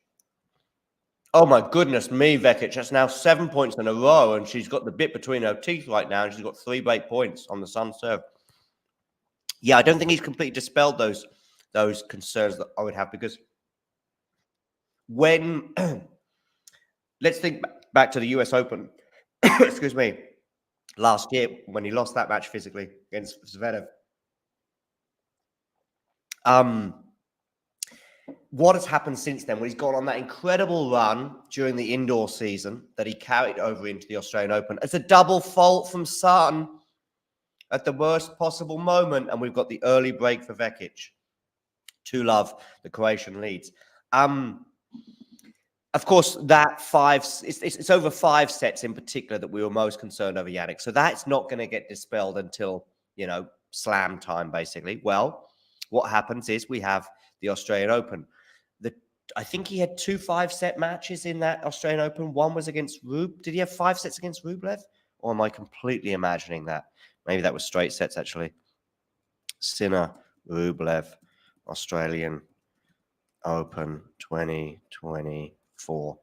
Oh my goodness me, Vekic. That's now 7 points in a row, and she's got the bit between her teeth right now, and she's got 3 break points on the Sun serve. Yeah, I don't think he's completely dispelled those concerns that I would have, because when let's think back to the US Open, excuse me, last year when he lost that match physically against Zverev. What has happened since then? Well, he's gone on that incredible run during the indoor season that he carried over into the Australian Open. It's a double fault from Sun at the worst possible moment, and we've got the early break for Vekic. 2-love, the Croatian leads. Of course, that it's over 5 sets in particular that we were most concerned over Jannik. So that's not going to get dispelled until, slam time, basically. Well, what happens is we have the Australian Open. I think he had 2 5-set matches in that Australian Open. One was against Did he have 5 sets against Rublev? Or am I completely imagining that? Maybe that was straight sets, actually. Sinner, Rublev, Australian Open 2024.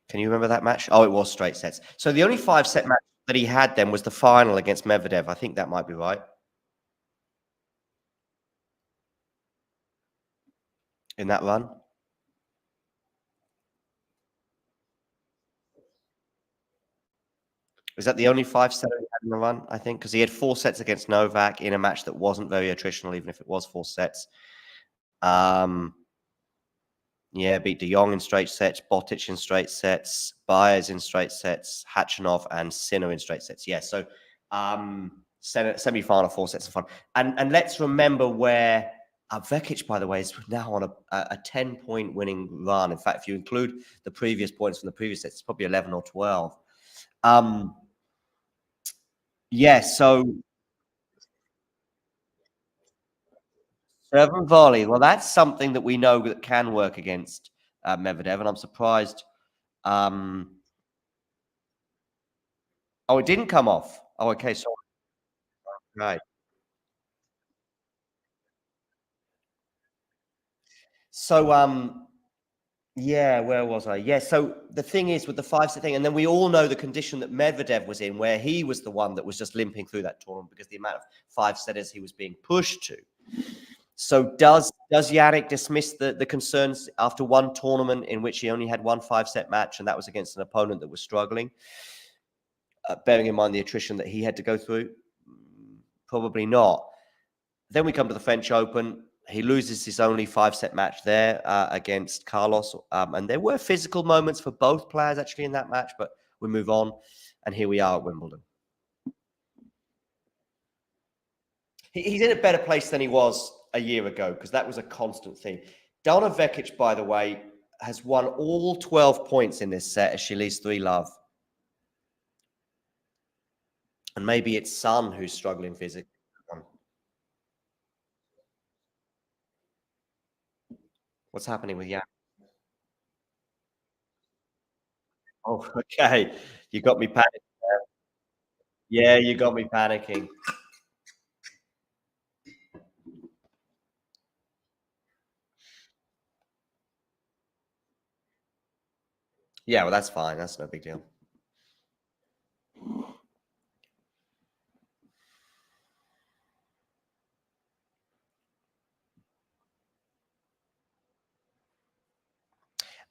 Can you remember that match? Oh, it was straight sets. So the only 5-set match that he had then was the final against Medvedev. I think that might be right. In that run. Was that the only 5-set he had in the run, I think? Because he had 4 sets against Novak in a match that wasn't very attritional, even if it was 4 sets. Yeah, beat De Jong in straight sets, Botic in straight sets, Baez in straight sets, Khachanov and Sinner in straight sets. Yeah, so semi-final 4 sets of fun. And let's remember where Vekic, by the way, is now on a 10-point winning run. In fact, if you include the previous points from the previous sets, it's probably 11 or 12. Yeah, so serve and volley. Well, that's something that we know that can work against Medvedev, and I'm surprised. Oh, it didn't come off. Oh, okay, sorry. Right. So, yeah, where was I? Yeah, so the thing is with the 5-set thing, and then we all know the condition that Medvedev was in, where he was the one that was just limping through that tournament because the amount of 5-setters he was being pushed to. So does Jannik dismiss the concerns after one tournament in which he only had one 5-set match, and that was against an opponent that was struggling? Bearing in mind the attrition that he had to go through? Probably not. Then we come to the French Open. He loses his only 5-set match there against Carlos. And there were physical moments for both players actually in that match, but we move on. And here we are at Wimbledon. He's in a better place than he was a year ago because that was a constant theme. Donna Vekic, by the way, has won all 12 points in this set as she leads 3-love. And maybe it's Sun who's struggling physically. What's happening with Jan? Oh, okay. You got me panicking. Yeah, you got me panicking. Yeah, well, that's fine. That's no big deal.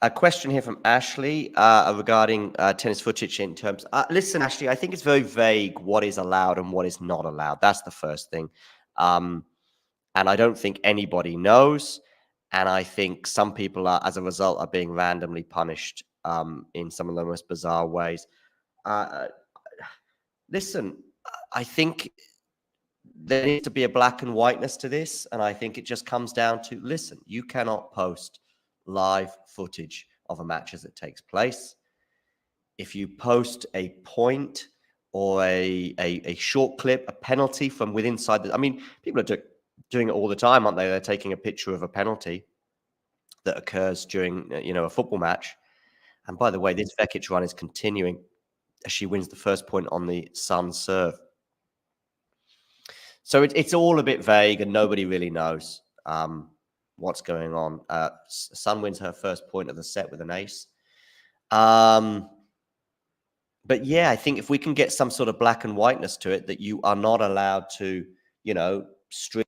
A question here from Ashley regarding tennis footage in terms. Listen, Ashley, I think it's very vague what is allowed and what is not allowed. That's the first thing. And I don't think anybody knows. And I think some people are, as a result, are being randomly punished in some of the most bizarre ways. Listen, I think there needs to be a black and whiteness to this. And I think it just comes down to, listen, you cannot post live footage of a match as it takes place. If you post a point or a short clip, a penalty from within inside, I mean, people are doing it all the time, aren't they? They're taking a picture of a penalty that occurs during, a football match. And by the way, this Vekic run is continuing as she wins the first point on the Sun serve. So it's all a bit vague and nobody really knows what's going on. Sun wins her first point of the set with an ace. But yeah, I think if we can get some sort of black and whiteness to it, that you are not allowed to, stream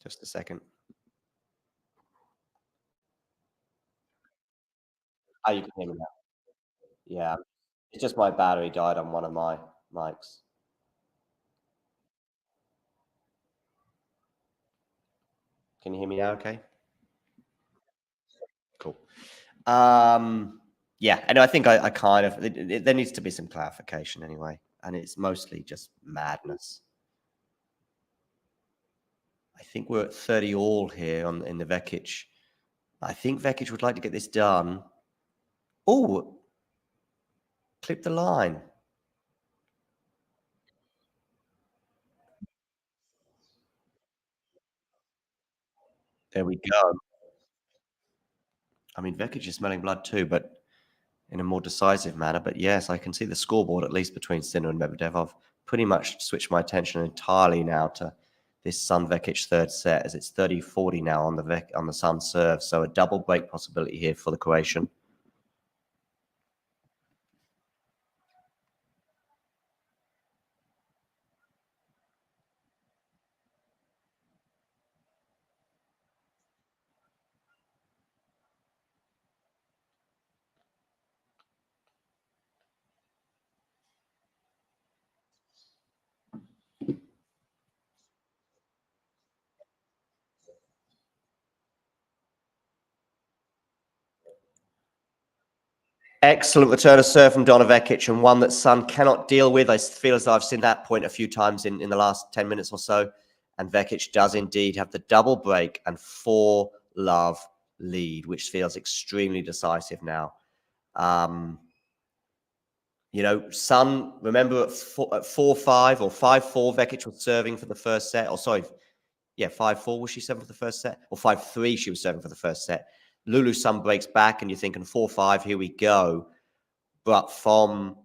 Just a second. Oh, you can hear me now. Yeah. It's just my battery died on one of my mics. Can you hear me now okay? Cool. Yeah, and I think I kind of there needs to be some clarification anyway, and it's mostly just madness. I think we're at 30 all here in the Vekic. I think Vekic would like to get this done. Oh, clip the line. There we go. I mean, Vekic is smelling blood too, but in a more decisive manner. But yes, I can see the scoreboard, at least between Sinner and Medvedev. I've pretty much switched my attention entirely now to this Sun Vekic third set, as it's 30-40 now on the Sun serve. So a double break possibility here for the Croatian. Excellent return of serve from Donna Vekic, and one that Sun cannot deal with. I feel as though I've seen that point a few times in the last 10 minutes or so. And Vekic does indeed have the double break and 4-love lead, which feels extremely decisive now. You know, Sun, remember at 4-5 or 5-4, Vekic was serving for the first set. Or sorry, yeah, 5-4 was she serving for the first set? Or 5-3 she was serving for the first set. Lulu Sun breaks back, and you're thinking 4-5, here we go. But from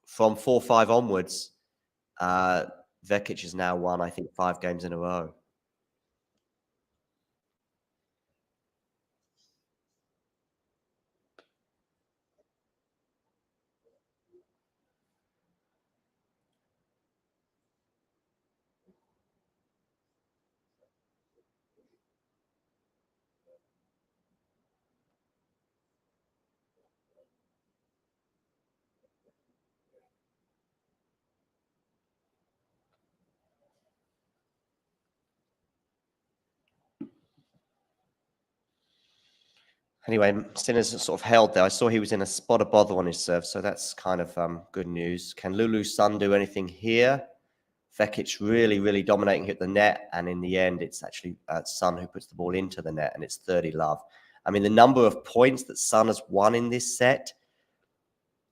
4-5 onwards, Vekic has now won, I think, 5 games in a row. Anyway, Sinner's sort of held there. I saw he was in a spot of bother on his serve, so that's kind of good news. Can Lulu Sun do anything here? Vekic really, really dominating hit the net, and in the end, it's actually Sun who puts the ball into the net, and it's 30-love. I mean, the number of points that Sun has won in this set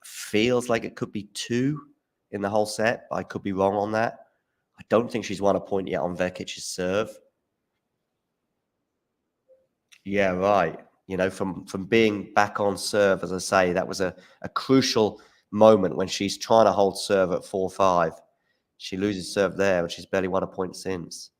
feels like it could be 2 in the whole set. I could be wrong on that. I don't think she's won a point yet on Vekic's serve. Yeah, right. You know, from being back on serve, as I say, that was a crucial moment when she's trying to hold serve at 4-5. She loses serve there, and she's barely won a point since.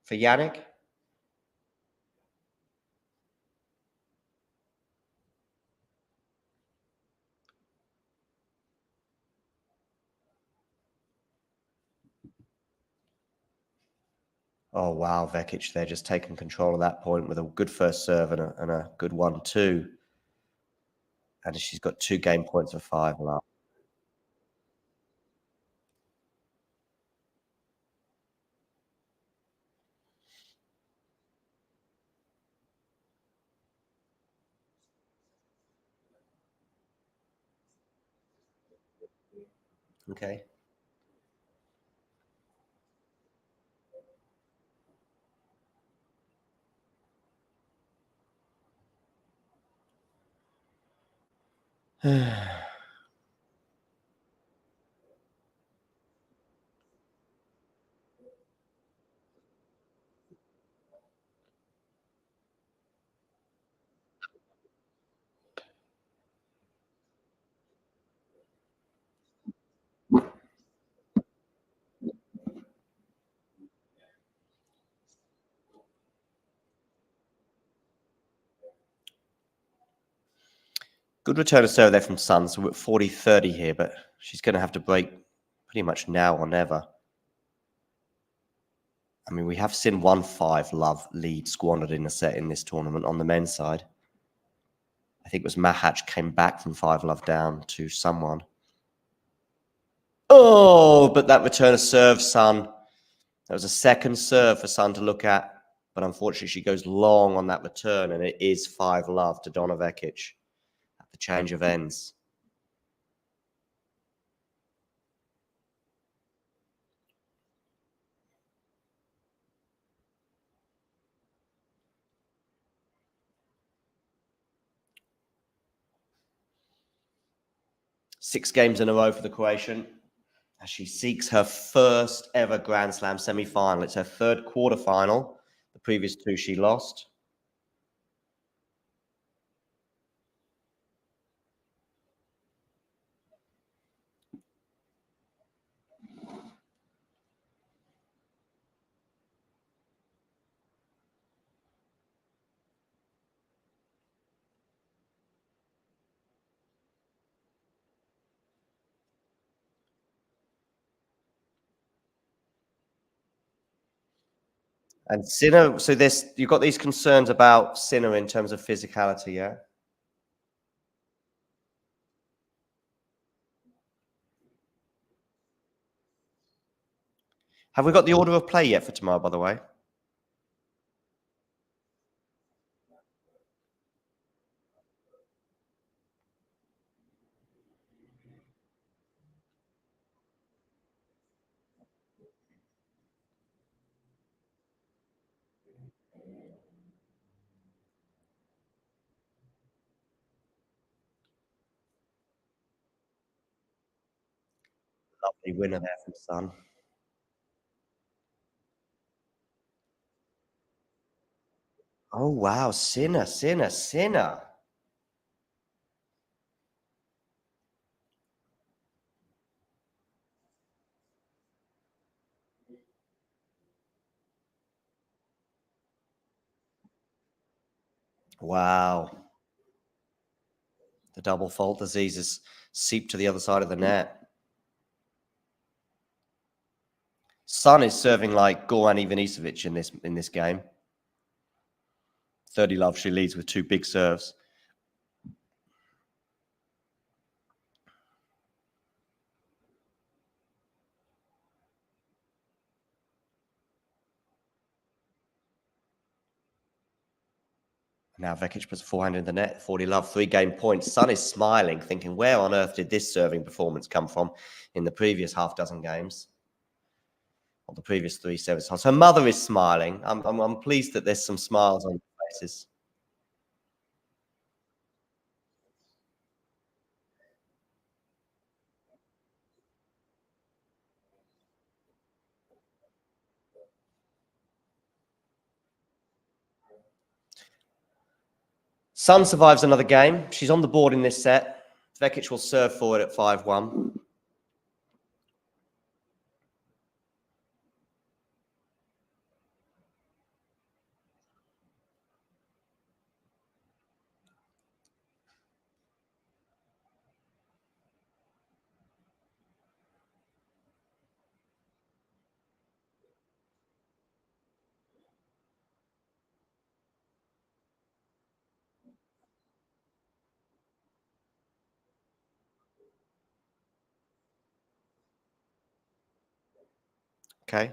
For Yannick? Oh, wow, Vekic there just taking control of that point with a good first serve and a good 1-2. And she's got 2 game points for 5-love. Okay. Good return of serve there from Sun. So we're at 40-30 here, but she's going to have to break pretty much now or never. I mean, we have seen 1-5 love lead squandered in a set in this tournament on the men's side. I think it was Mahatch came back from 5-love down to someone. Oh, but that return of serve, Sun. That was a second serve for Sun to look at. But unfortunately, she goes long on that return, and it is 5-love to Donna Vekic at the change of ends. Six games in a row for the Croatian as she seeks her first ever Grand Slam semi-final. It's her third quarterfinal. The previous two she lost. And Sinner, so you've got these concerns about Sinner in terms of physicality, yeah? Have we got the order of play yet for tomorrow, by the way? Lovely winner there from Sun. Oh, wow. Sinner. Wow. The double fault disease has seeped to the other side of the net. Sun is serving like Goran Ivanisevic in this game. 30-love, she leads with two big serves. Now Vekic puts a forehand in the net, 40-love, 3-game points. Sun is smiling, thinking, where on earth did this serving performance come from in the previous half dozen games? Or the previous 3 service times. Her mother is smiling. I'm pleased that there's some smiles on their faces. Sun survives another game. She's on the board in this set. Vekic will serve forward at 5-1. Okay.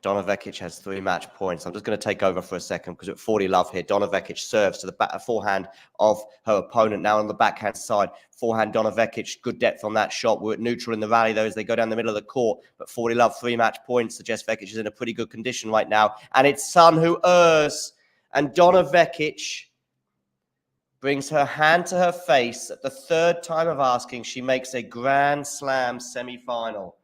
Donna Vekic has 3 match points. I'm just going to take over for a second because we're at 40 love here. Donna Vekic serves to the forehand of her opponent. Now on the backhand side, forehand Donna Vekic, good depth on that shot. We're at neutral in the rally though as they go down the middle of the court. But 40 love, 3 match points suggests Vekic is in a pretty good condition right now. And it's Sun who errs. And Donna Vekic brings her hand to her face at the 3rd time of asking. She makes a Grand Slam semi-final.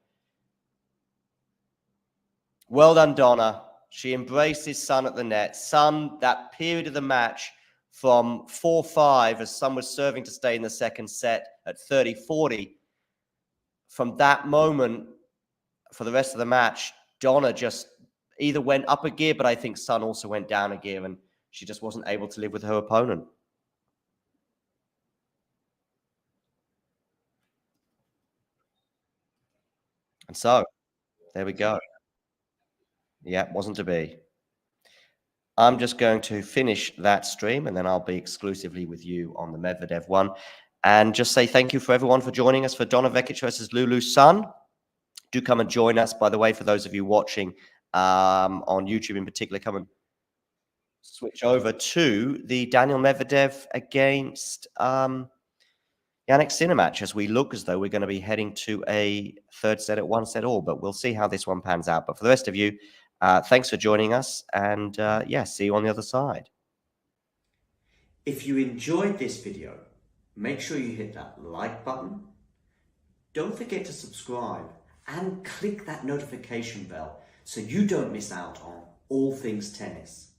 Well done, Donna. She embraces Sun at the net. Sun, that period of the match from 4-5, as Sun was serving to stay in the second set at 30-40. From that moment, for the rest of the match, Donna just either went up a gear, but I think Sun also went down a gear, and she just wasn't able to live with her opponent. And so, there we go. Yeah, wasn't to be. I'm just going to finish that stream and then I'll be exclusively with you on the Medvedev one. And just say thank you for everyone for joining us for Donna Vekic versus Lulu Sun. Do come and join us, by the way, for those of you watching on YouTube in particular, come and switch over to the Daniel Medvedev against Yannick Sinner match as we look as though we're going to be heading to a 3rd set at 1 set all, but we'll see how this one pans out. But for the rest of you, thanks for joining us, and yeah, see you on the other side. If you enjoyed this video, make sure you hit that like button. Don't forget to subscribe and click that notification bell so you don't miss out on all things tennis.